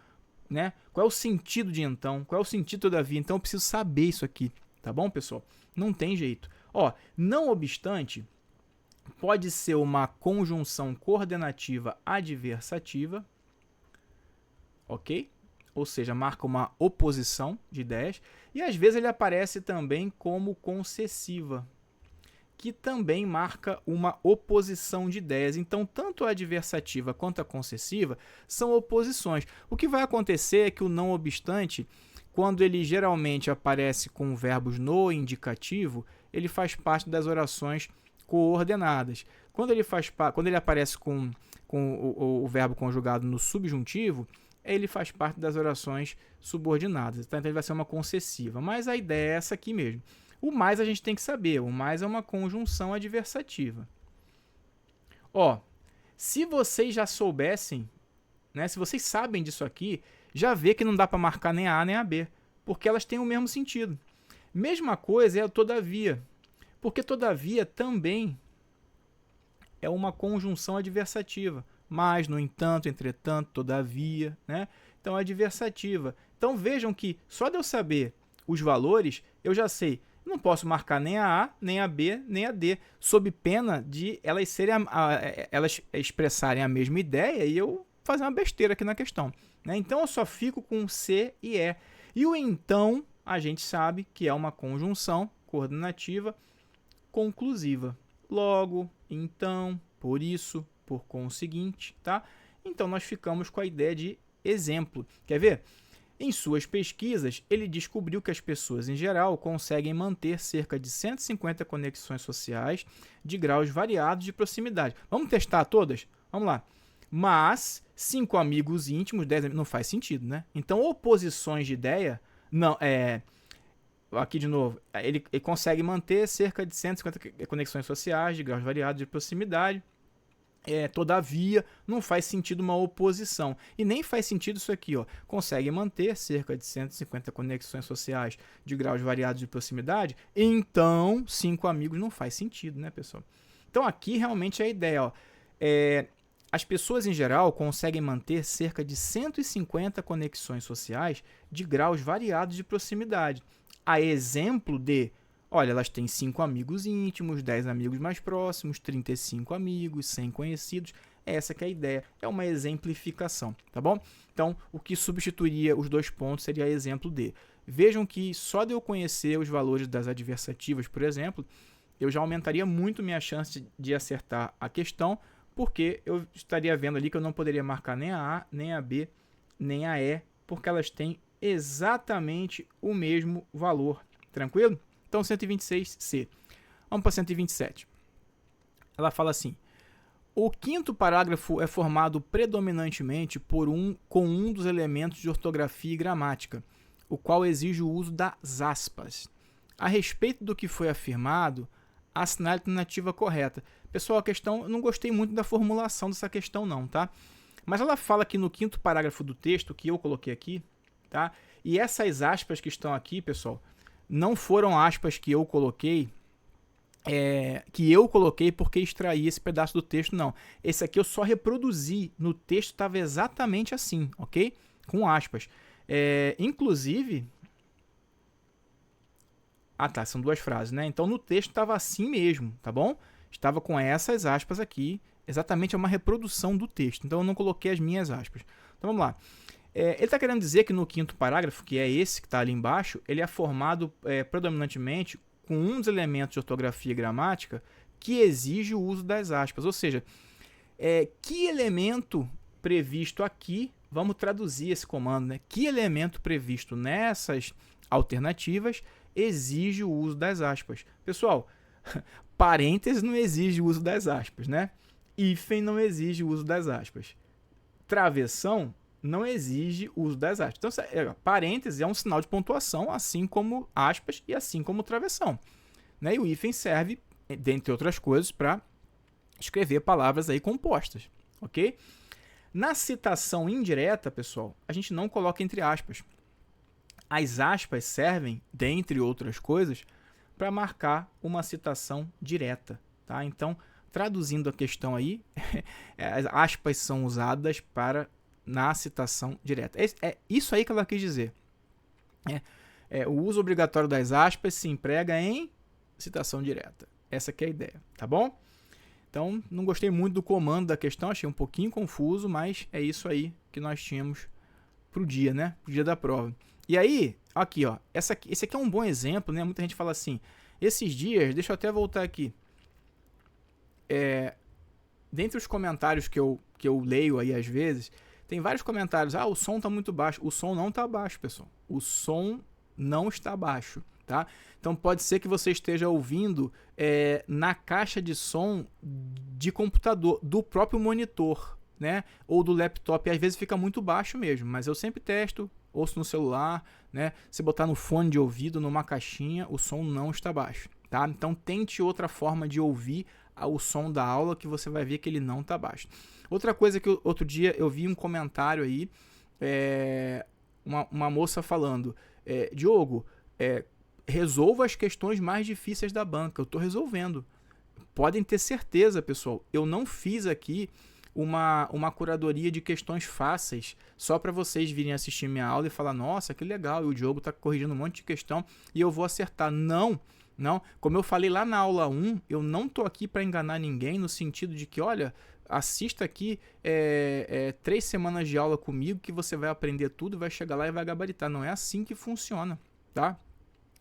Né? Qual é o sentido de então? Qual é o sentido todavia? Então eu preciso saber isso aqui, tá bom, pessoal? Não tem jeito. Ó, não obstante, pode ser uma conjunção coordenativa adversativa, ok? Ou seja, marca uma oposição de ideias. E às vezes ele aparece também como concessiva, que também marca uma oposição de ideias. Então, tanto a adversativa quanto a concessiva são oposições. O que vai acontecer é que o não obstante, quando ele geralmente aparece com verbos no indicativo, ele faz parte das orações coordenadas. Quando ele aparece com o verbo conjugado no subjuntivo, ele faz parte das orações subordinadas. Tá? Então ele vai ser uma concessiva. Mas a ideia é essa aqui mesmo. O mais a gente tem que saber. O mais é uma conjunção adversativa. Ó, se vocês já soubessem, né, se vocês sabem disso aqui, já vê que não dá para marcar nem a A nem a B, porque elas têm o mesmo sentido. Mesma coisa é o todavia, porque todavia também é uma conjunção adversativa. Mas, no entanto, entretanto, todavia, né? Então, é adversativa. Então, vejam que só de eu saber os valores, eu já sei. Não posso marcar nem a A, nem a B, nem a D, sob pena de elas expressarem a mesma ideia e eu fazer uma besteira aqui na questão. Né? Então, eu só fico com C e E. E o então, a gente sabe que é uma conjunção coordenativa conclusiva. Logo, então, por isso, por conseguinte, tá? Então, nós ficamos com a ideia de exemplo. Quer ver? Em suas pesquisas, ele descobriu que as pessoas, em geral, conseguem manter cerca de 150 conexões sociais de graus variados de proximidade. Vamos testar todas? Vamos lá. Mas 5 amigos íntimos, 10 amigos, não faz sentido, né? Então, oposições de ideia, não, aqui de novo, ele consegue manter cerca de 150 conexões sociais de graus variados de proximidade. Todavia, não faz sentido uma oposição. E nem faz sentido isso aqui, ó. Consegue manter cerca de 150 conexões sociais de graus variados de proximidade? Então, 5 amigos não faz sentido, né, pessoal? Então, aqui realmente é a ideia, ó. As pessoas, em geral, conseguem manter cerca de 150 conexões sociais de graus variados de proximidade. A exemplo de... Olha, elas têm 5 amigos íntimos, 10 amigos mais próximos, 35 amigos, 100 conhecidos. Essa que é a ideia. É uma exemplificação, tá bom? Então, o que substituiria os 2 pontos seria exemplo de. Vejam que só de eu conhecer os valores das adversativas, por exemplo, eu já aumentaria muito minha chance de acertar a questão, porque eu estaria vendo ali que eu não poderia marcar nem a A, nem a B, nem a E, porque elas têm exatamente o mesmo valor. Tranquilo? Então, 126C. Vamos para 127. Ela fala assim: o quinto parágrafo é formado predominantemente com um dos elementos de ortografia e gramática, o qual exige o uso das aspas. A respeito do que foi afirmado, assinale a alternativa correta. Pessoal, a questão, eu não gostei muito da formulação dessa questão não, tá? Mas ela fala aqui no quinto parágrafo do texto, que eu coloquei aqui, tá? E essas aspas que estão aqui, pessoal, não foram aspas que eu coloquei, porque extraí esse pedaço do texto, não. Esse aqui eu só reproduzi, no texto estava exatamente assim, ok? Com aspas. Inclusive... Ah, tá, são 2 frases, né? Então no texto estava assim mesmo, tá bom? Estava com essas aspas aqui, exatamente é uma reprodução do texto. Então eu não coloquei as minhas aspas. Então vamos lá. Ele está querendo dizer que no quinto parágrafo, que é esse que está ali embaixo, ele é formado predominantemente com um dos elementos de ortografia e gramática que exige o uso das aspas. Ou seja, que elemento previsto aqui, vamos traduzir esse comando, né? Que elemento previsto nessas alternativas exige o uso das aspas? Pessoal, parênteses não exige o uso das aspas, né? Hífen não exige o uso das aspas. Travessão não exige o uso das aspas. Então, parênteses é um sinal de pontuação, assim como aspas e assim como travessão, né? E o hífen serve, dentre outras coisas, para escrever palavras aí compostas, ok? Na citação indireta, pessoal, a gente não coloca entre aspas. As aspas servem, dentre outras coisas, para marcar uma citação direta, tá? Então, traduzindo a questão aí, as aspas são usadas na citação direta. É isso aí que ela quis dizer. O uso obrigatório das aspas se emprega em citação direta. Essa que é a ideia, tá bom? Então, não gostei muito do comando da questão, achei um pouquinho confuso, mas é isso aí que nós tínhamos pro dia, né? Pro dia da prova. E aí, aqui, ó, esse aqui é um bom exemplo, né? Muita gente fala assim, esses dias, deixa eu até voltar aqui. Dentre os comentários que eu leio aí às vezes, tem vários comentários, o som tá muito baixo. O som não tá baixo, pessoal. O som não está baixo, tá? Então pode ser que você esteja ouvindo na caixa de som de computador, do próprio monitor, né? Ou do laptop, e às vezes fica muito baixo mesmo, mas eu sempre testo, ouço no celular, né? Se botar no fone de ouvido, numa caixinha, o som não está baixo, tá? Então tente outra forma de ouvir o som da aula que você vai ver que ele não está baixo. Outra coisa que outro dia eu vi um comentário aí, uma moça falando, Diogo, resolva as questões mais difíceis da banca. Eu estou resolvendo. Podem ter certeza, pessoal, eu não fiz aqui uma curadoria de questões fáceis só para vocês virem assistir minha aula e falar, nossa, que legal, e o Diogo está corrigindo um monte de questão e eu vou acertar. Não, como eu falei lá na aula 1, eu não estou aqui para enganar ninguém no sentido de que, olha, assista aqui 3 semanas de aula comigo que você vai aprender tudo, vai chegar lá e vai gabaritar. Não é assim que funciona, tá?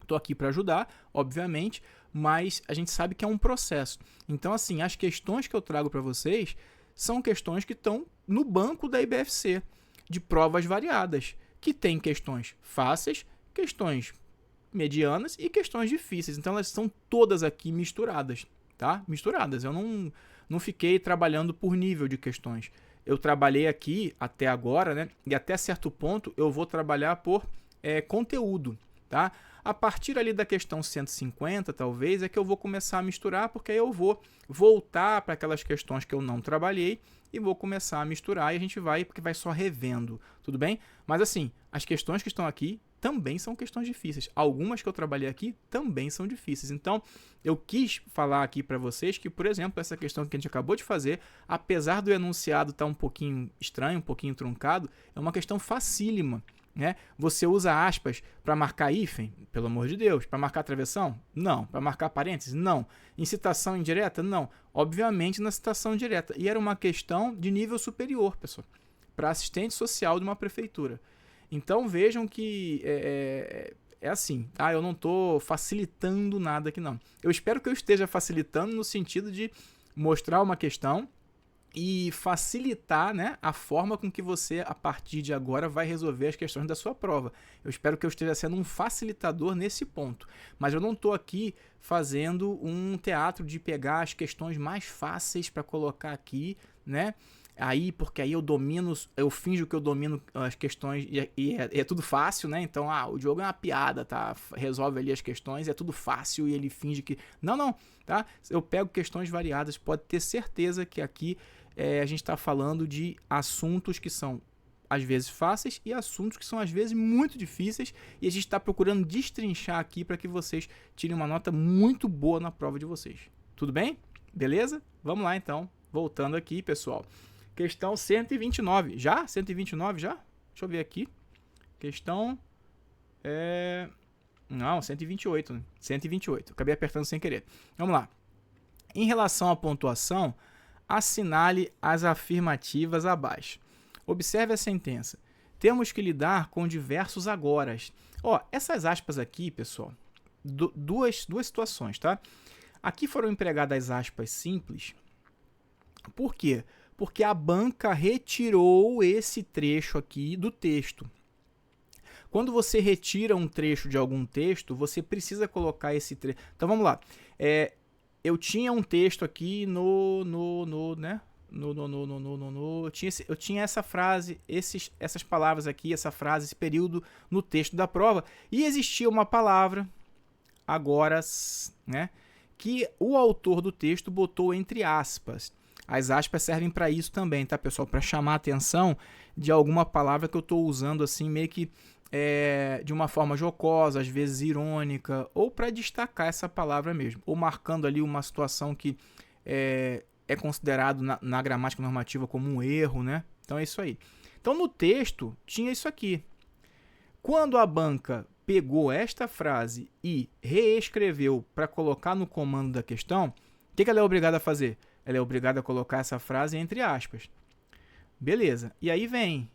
Estou aqui para ajudar, obviamente, mas a gente sabe que é um processo. Então, assim, as questões que eu trago para vocês são questões que estão no banco da IBFC, de provas variadas, que tem questões fáceis, questões medianas e questões difíceis. Então, elas são todas aqui misturadas, tá? Misturadas. Eu não fiquei trabalhando por nível de questões. Eu trabalhei aqui até agora, né? E até certo ponto eu vou trabalhar por conteúdo, tá? A partir ali da questão 150, talvez, é que eu vou começar a misturar, porque aí eu vou voltar para aquelas questões que eu não trabalhei e vou começar a misturar e a gente vai, porque vai só revendo, tudo bem? Mas assim, as questões que estão aqui também são questões difíceis. Algumas que eu trabalhei aqui também são difíceis. Então, eu quis falar aqui para vocês que, por exemplo, essa questão que a gente acabou de fazer, apesar do enunciado estar um pouquinho estranho, um pouquinho truncado, é uma questão facílima. Né? Você usa aspas para marcar hífen? Pelo amor de Deus. Para marcar travessão? Não. Para marcar parênteses? Não. Em citação indireta? Não. Obviamente na citação indireta. E era uma questão de nível superior, pessoal, para assistente social de uma prefeitura. Então vejam que é assim, tá? Eu não estou facilitando nada aqui, não. Eu espero que eu esteja facilitando no sentido de mostrar uma questão e facilitar, né, a forma com que você, a partir de agora, vai resolver as questões da sua prova. Eu espero que eu esteja sendo um facilitador nesse ponto. Mas eu não estou aqui fazendo um teatro de pegar as questões mais fáceis para colocar aqui, né? Aí, porque aí eu domino, eu finjo que eu domino as questões e é tudo fácil, né? Então, o jogo é uma piada, tá? Resolve ali as questões, é tudo fácil e ele finge que... Não, tá? Eu pego questões variadas, pode ter certeza que aqui a gente está falando de assuntos que são às vezes fáceis e assuntos que são às vezes muito difíceis e a gente está procurando destrinchar aqui para que vocês tirem uma nota muito boa na prova de vocês. Tudo bem? Beleza? Vamos lá então, voltando aqui, pessoal. Questão 129. Já? 129 já? Deixa eu ver aqui. Questão... Não, 128. Né? 128. Acabei apertando sem querer. Vamos lá. Em relação à pontuação, assinale as afirmativas abaixo. Observe a sentença. Temos que lidar com diversos agoras. Essas aspas aqui, pessoal, duas situações, tá? Aqui foram empregadas aspas simples. Por quê? Porque a banca retirou esse trecho aqui do texto. Quando você retira um trecho de algum texto, você precisa colocar esse trecho. Então vamos lá. Eu tinha um texto aqui eu tinha essa frase, essas palavras aqui, essa frase, esse período no texto da prova, e existia uma palavra, agora, né, que o autor do texto botou entre aspas. As aspas servem para isso também, tá, pessoal? Para chamar a atenção de alguma palavra que eu estou usando assim, meio que de uma forma jocosa, às vezes irônica, ou para destacar essa palavra mesmo, ou marcando ali uma situação que é considerado na gramática normativa como um erro, né? Então é isso aí. Então no texto tinha isso aqui. Quando a banca pegou esta frase e reescreveu para colocar no comando da questão, o que ela é obrigada a fazer? Ela é obrigada a colocar essa frase entre aspas. Beleza. E aí vem.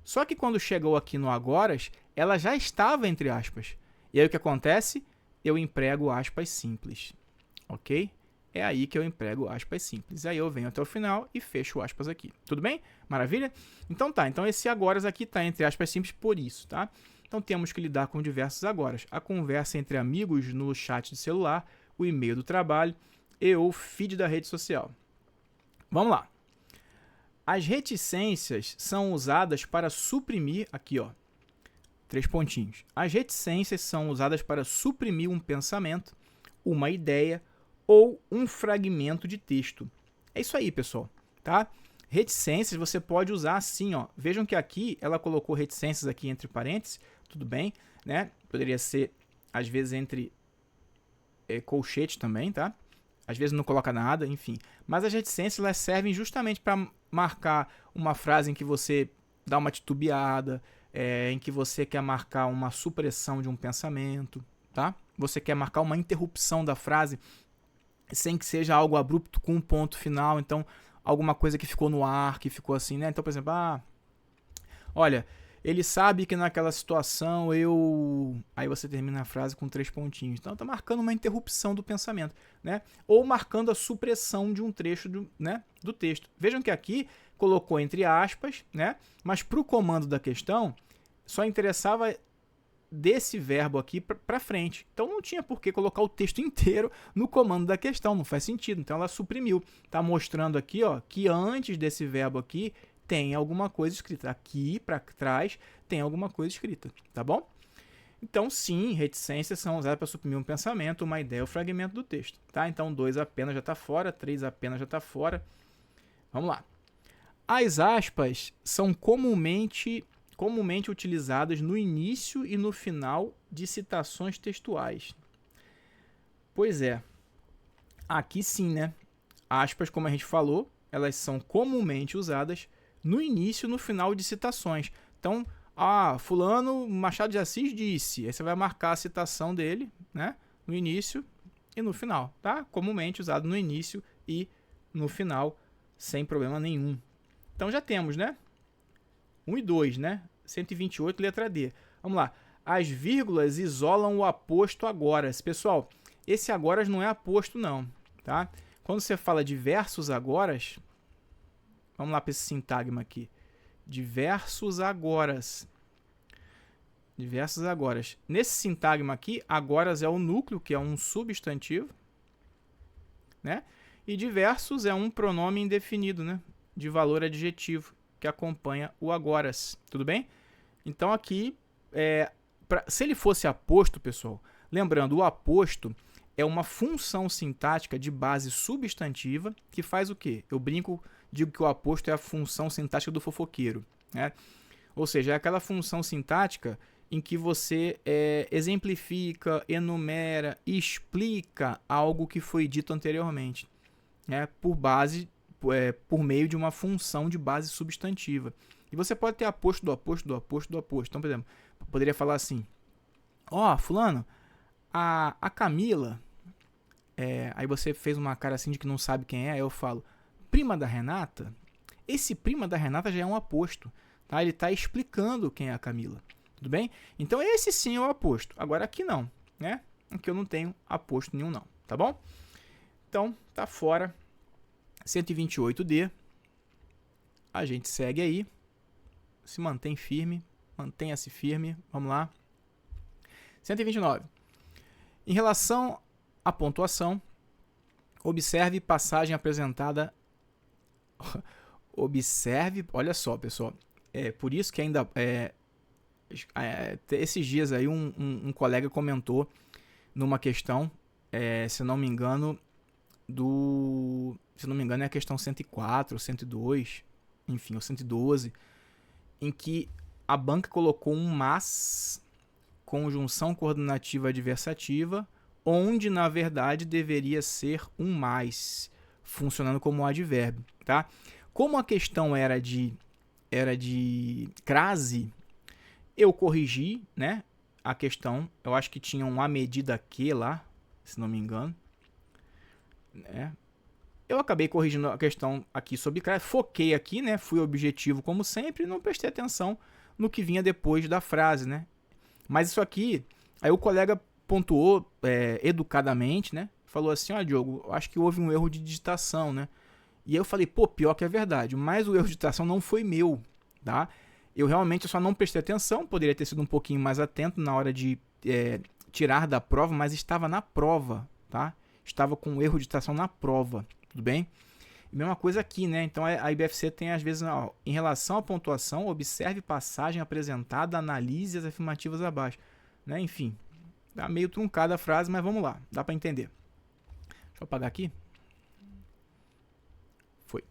Só que quando chegou aqui no agoras, ela já estava entre aspas. E aí o que acontece? Eu emprego aspas simples. Ok? É aí que eu emprego aspas simples. Aí eu venho até o final e fecho aspas aqui. Tudo bem? Maravilha? Então tá. Então esse agoras aqui está entre aspas simples por isso, tá? Então temos que lidar com diversos agoras. A conversa entre amigos no chat de celular, o e-mail do trabalho e o feed da rede social. Vamos lá. As reticências são usadas para suprimir... Aqui, 3 pontinhos. As reticências são usadas para suprimir um pensamento, uma ideia ou um fragmento de texto. É isso aí, pessoal. Tá? Reticências você pode usar assim. Vejam que aqui ela colocou reticências aqui entre parênteses. Tudo bem, né? Poderia ser, às vezes, entre colchete também, tá? Às vezes não coloca nada, enfim. Mas as reticências elas servem justamente para marcar uma frase em que você dá uma titubeada, em que você quer marcar uma supressão de um pensamento, tá? Você quer marcar uma interrupção da frase sem que seja algo abrupto com um ponto final. Então, alguma coisa que ficou no ar, que ficou assim, né? Então, por exemplo, olha, ele sabe que naquela situação eu... Aí você termina a frase com 3 pontinhos. Então, está marcando uma interrupção do pensamento, né? Ou marcando a supressão de um trecho do texto. Vejam que aqui colocou entre aspas, né? Mas para o comando da questão, só interessava desse verbo aqui para frente. Então, não tinha por que colocar o texto inteiro no comando da questão. Não faz sentido. Então, ela suprimiu. Está mostrando aqui, que antes desse verbo aqui, tem alguma coisa escrita. Aqui para trás tem alguma coisa escrita, tá bom? Então, sim, reticências são usadas para suprimir um pensamento, uma ideia ou fragmento do texto. Tá? Então, 2 apenas já está fora, 3 apenas já está fora. Vamos lá. As aspas são comumente utilizadas no início e no final de citações textuais. Pois é, aqui sim, né? Aspas, como a gente falou, elas são comumente usadas no início e no final de citações. Então, fulano Machado de Assis disse. Aí você vai marcar a citação dele, né? No início e no final, tá? Comumente usado no início e no final, sem problema nenhum. Então já temos, né? 1 e 2, né? 128, letra D. Vamos lá. As vírgulas isolam o aposto agoras. Pessoal, esse agoras não é aposto, não, tá? Quando você fala diversos agoras, vamos lá para esse sintagma aqui. Diversos agoras. Diversos agoras. Nesse sintagma aqui, agoras é o núcleo, que é um substantivo, né? E diversos é um pronome indefinido, né? De valor adjetivo, que acompanha o agoras. Tudo bem? Então aqui, se ele fosse aposto, pessoal, lembrando, o aposto é uma função sintática de base substantiva que faz o quê? Eu digo que o aposto é a função sintática do fofoqueiro, né? Ou seja, é aquela função sintática em que você exemplifica, enumera, explica algo que foi dito anteriormente, né? Por meio de uma função de base substantiva. E você pode ter aposto do aposto do aposto do aposto. Então, por exemplo, poderia falar assim: fulano, a Camila, aí você fez uma cara assim de que não sabe quem é, aí eu falo, prima da Renata. Esse prima da Renata já é um aposto, tá? Ele está explicando quem é a Camila, tudo bem? Então esse sim é o aposto. Agora aqui não, né? Aqui eu não tenho aposto nenhum não, tá bom? Então tá fora. 128D. A gente segue aí. Se mantém firme, mantenha-se firme. Vamos lá. 129. Em relação à pontuação, observe passagem apresentada. Observe, olha só, pessoal. Por isso que ainda esses dias aí um colega comentou numa questão, se não me engano, é a questão 104, 102, enfim, ou 112, em que a banca colocou um mas, conjunção coordenativa adversativa, onde na verdade deveria ser um mais, funcionando como um advérbio, tá? Como a questão era de crase, eu corrigi, né? A questão, eu acho que tinha um a medida que lá, se não me engano, né? Eu acabei corrigindo a questão aqui sobre crase, foquei aqui, né? Fui objetivo como sempre, não prestei atenção no que vinha depois da frase, né? Mas isso aqui, aí o colega pontuou educadamente, né? Falou assim: Diogo, acho que houve um erro de digitação, né? E aí eu falei, pior que é verdade, mas o erro de digitação não foi meu, tá? Eu realmente só não prestei atenção, poderia ter sido um pouquinho mais atento na hora de tirar da prova, mas estava na prova, tá? Estava com erro de digitação na prova, tudo bem? E mesma coisa aqui, né? Então a IBFC tem às vezes, em relação à pontuação, observe passagem apresentada, analise as afirmativas abaixo, né? Enfim, tá meio truncada a frase, mas vamos lá, dá para entender. Deixa eu apagar aqui. Foi.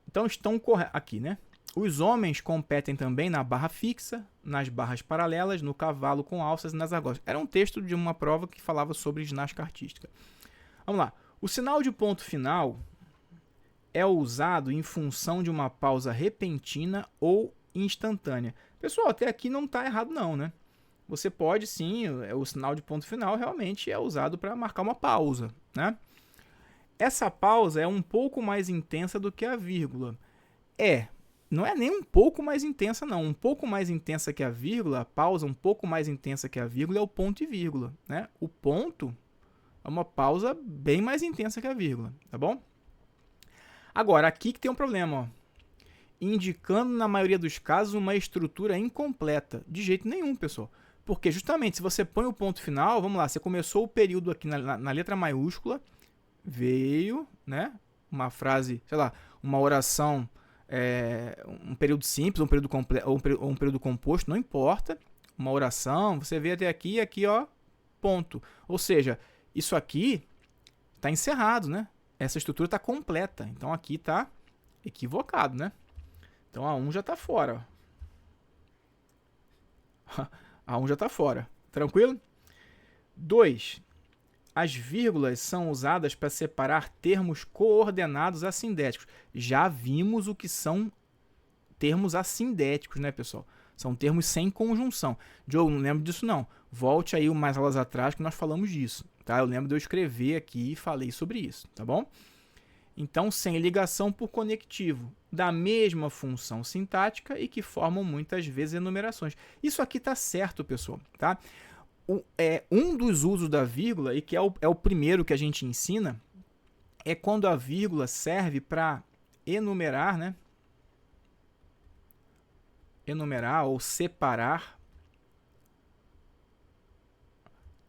Então estão aqui, né? Os homens competem também na barra fixa, nas barras paralelas, no cavalo com alças e nas argolas. Era um texto de uma prova que falava sobre ginástica artística. Vamos lá. O sinal de ponto final é usado em função de uma pausa repentina ou instantânea. Pessoal, até aqui não está errado não, né? Você pode sim, o sinal de ponto final realmente é usado para marcar uma pausa, né? Essa pausa é um pouco mais intensa do que a vírgula. Não é nem um pouco mais intensa, não. Um pouco mais intensa que a vírgula, a pausa um pouco mais intensa que a vírgula é o ponto e vírgula, né? O ponto é uma pausa bem mais intensa que a vírgula, tá bom? Agora, aqui que tem um problema, ó. Indicando, na maioria dos casos, uma estrutura incompleta. De jeito nenhum, pessoal. Porque, justamente, se você põe o ponto final, vamos lá, você começou o período aqui na letra maiúscula, veio, né? Uma frase, sei lá, uma oração, um período simples, um período composto, não importa. uma oração, você vê até aqui e aqui, ó, ponto. Ou seja, isso aqui está encerrado, né? Essa estrutura está completa. Então aqui está equivocado, né? Então A1 já está fora. A1 já está fora. Tranquilo? 2. As vírgulas são usadas para separar termos coordenados assindéticos. Já vimos o que são termos assindéticos, né, pessoal? São termos sem conjunção. Diogo, não lembro disso não. Volte aí umas aulas atrás que nós falamos disso, tá? Eu lembro de eu escrever aqui e falei sobre isso, tá bom? Então, sem ligação por conectivo, da mesma função sintática e que formam muitas vezes enumerações. Isso aqui tá certo, pessoal, tá? Um dos usos da vírgula, e que é o primeiro que a gente ensina, é quando a vírgula serve para enumerar, né? Enumerar ou separar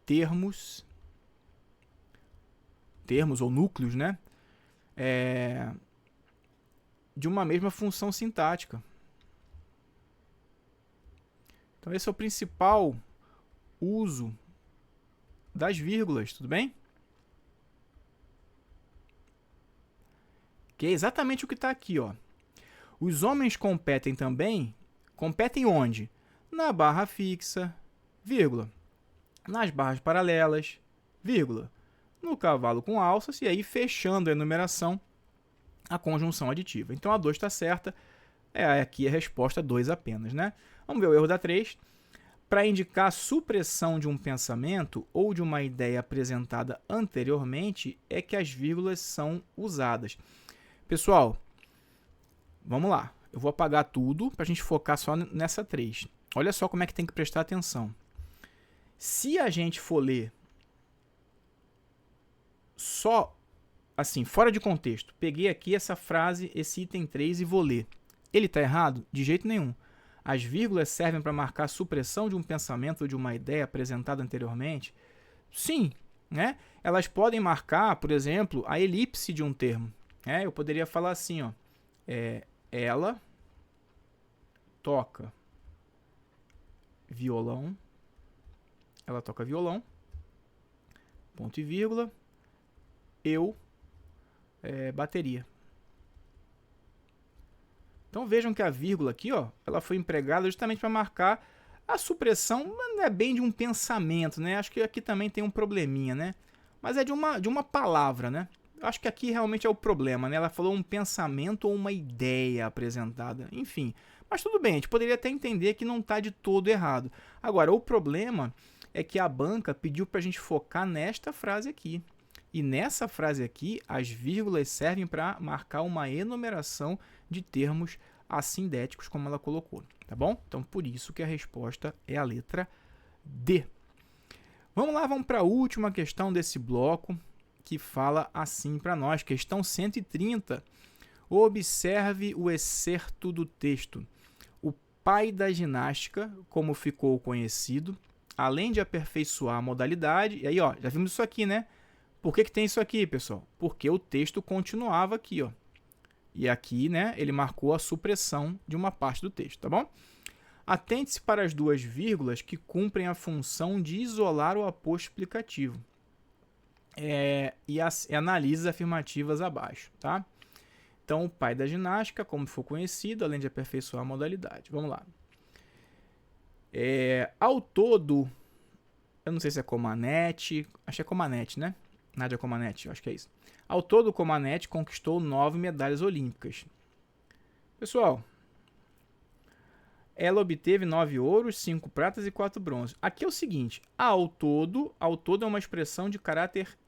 termos ou núcleos, né? De uma mesma função sintática. Então esse é o principal uso das vírgulas, tudo bem? Que é exatamente o que está aqui, ó. Os homens competem também. Competem onde? Na barra fixa, vírgula. Nas barras paralelas, vírgula. No cavalo com alças, e aí fechando a enumeração, a conjunção aditiva. Então a 2 está certa. Aqui a resposta 2 apenas, né? Vamos ver o erro da 3. Para indicar a supressão de um pensamento ou de uma ideia apresentada anteriormente, é que as vírgulas são usadas. Pessoal, vamos lá. Eu vou apagar tudo para a gente focar só nessa 3. Olha só como é que tem que prestar atenção. Se a gente for ler só assim, fora de contexto, peguei aqui essa frase, esse item 3 e vou ler. Ele está errado? De jeito nenhum. As vírgulas servem para marcar a supressão de um pensamento ou de uma ideia apresentada anteriormente? Sim, né? Elas podem marcar, por exemplo, a elipse de um termo. Eu poderia falar assim, ó, ela toca violão, ponto e vírgula, eu bateria. Então vejam que a vírgula aqui, ó, ela foi empregada justamente para marcar a supressão, não é bem de um pensamento, né? Acho que aqui também tem um probleminha, né? Mas é de uma palavra, né? Acho que aqui realmente é o problema, né? Ela falou um pensamento ou uma ideia apresentada, enfim. Mas tudo bem, a gente poderia até entender que não está de todo errado. Agora, o problema é que a banca pediu para a gente focar nesta frase aqui. E nessa frase aqui, as vírgulas servem para marcar uma enumeração de termos assindéticos, como ela colocou, tá bom? Então, por isso que a resposta é a letra D. Vamos lá, vamos para a última questão desse bloco, que fala assim para nós, questão 130. Observe o excerto do texto. O pai da ginástica, como ficou conhecido, além de aperfeiçoar a modalidade, e aí, ó, já vimos isso aqui, né? Por que tem isso aqui, pessoal? Porque o texto continuava aqui, ó. E aqui, né, ele marcou a supressão de uma parte do texto, tá bom? Atente-se para as duas vírgulas que cumprem a função de isolar o aposto explicativo. E analise as afirmativas abaixo, tá? Então, o pai da ginástica, como for conhecido, além de aperfeiçoar a modalidade. Vamos lá. Ao todo, eu não sei se é Comanete, acho que é Comanete, né? Nádia Comanete, acho que é isso. Ao todo, Comanete conquistou 9 medalhas olímpicas. Pessoal, ela obteve 9 ouros, 5 pratas e 4 bronzes. Aqui é o seguinte, ao todo é uma expressão de caráter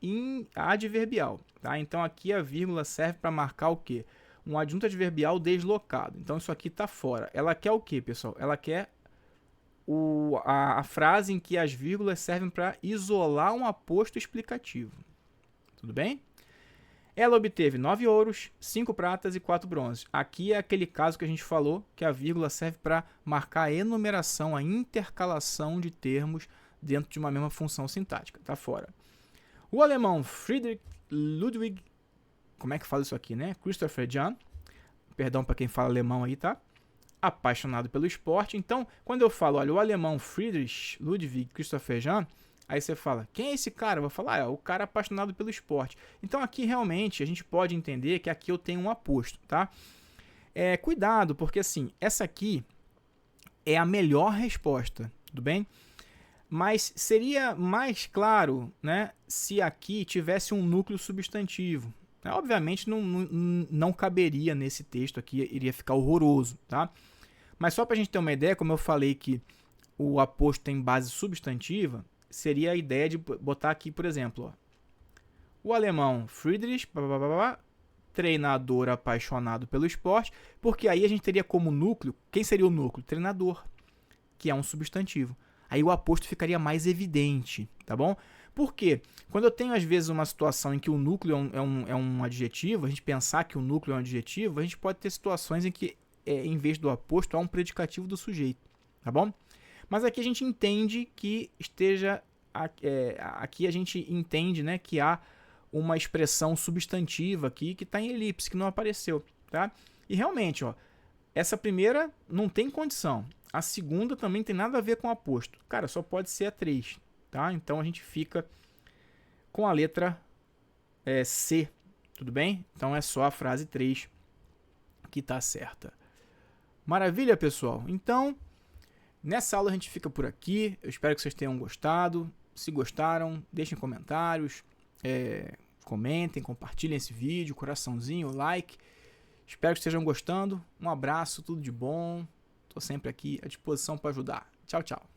adverbial. Tá? Então, aqui a vírgula serve para marcar o quê? Um adjunto adverbial deslocado. Então, isso aqui está fora. Ela quer o quê, pessoal? Ela quer a frase em que as vírgulas servem para isolar um aposto explicativo. Tudo bem? Ela obteve 9 ouros, 5 pratas e 4 bronzes. Aqui é aquele caso que a gente falou, que a vírgula serve para marcar a enumeração, a intercalação de termos dentro de uma mesma função sintática. Tá fora. O alemão Friedrich Ludwig, como é que fala isso aqui, né? Christopher John, perdão para quem fala alemão aí, tá? apaixonado pelo esporte. Então, quando eu falo, olha, o alemão Friedrich Ludwig Christopher Jahn, aí você fala, quem é esse cara? Eu vou falar, o cara apaixonado pelo esporte. Então aqui realmente a gente pode entender que aqui eu tenho um aposto, tá? Cuidado, porque assim, essa aqui é a melhor resposta, tudo bem? Mas seria mais claro, né, se aqui tivesse um núcleo substantivo. Obviamente não caberia nesse texto aqui, iria ficar horroroso, tá? Mas só para a gente ter uma ideia, como eu falei que o aposto tem base substantiva, seria a ideia de botar aqui, por exemplo, o alemão Friedrich, treinador apaixonado pelo esporte, porque aí a gente teria como núcleo, quem seria o núcleo? Treinador, que é um substantivo. Aí o aposto ficaria mais evidente, tá bom? Por quê? Quando eu tenho, às vezes, uma situação em que o núcleo é um adjetivo, a gente pensar que o núcleo é um adjetivo, a gente pode ter situações em que, em vez do aposto, há um predicativo do sujeito, tá bom? Mas aqui a gente entende que aqui a gente entende, né, que há uma expressão substantiva aqui que está em elipse, que não apareceu, tá? E realmente, essa primeira não tem condição. A segunda também tem nada a ver com aposto. Cara, só pode ser a 3, tá? Então a gente fica com a letra C, tudo bem? Então é só a frase 3 que está certa. Maravilha, pessoal? Então, nessa aula a gente fica por aqui. Eu espero que vocês tenham gostado. Se gostaram, deixem comentários, comentem, compartilhem esse vídeo, coraçãozinho, like. Espero que estejam gostando. Um abraço, tudo de bom. Estou sempre aqui à disposição para ajudar. Tchau, tchau.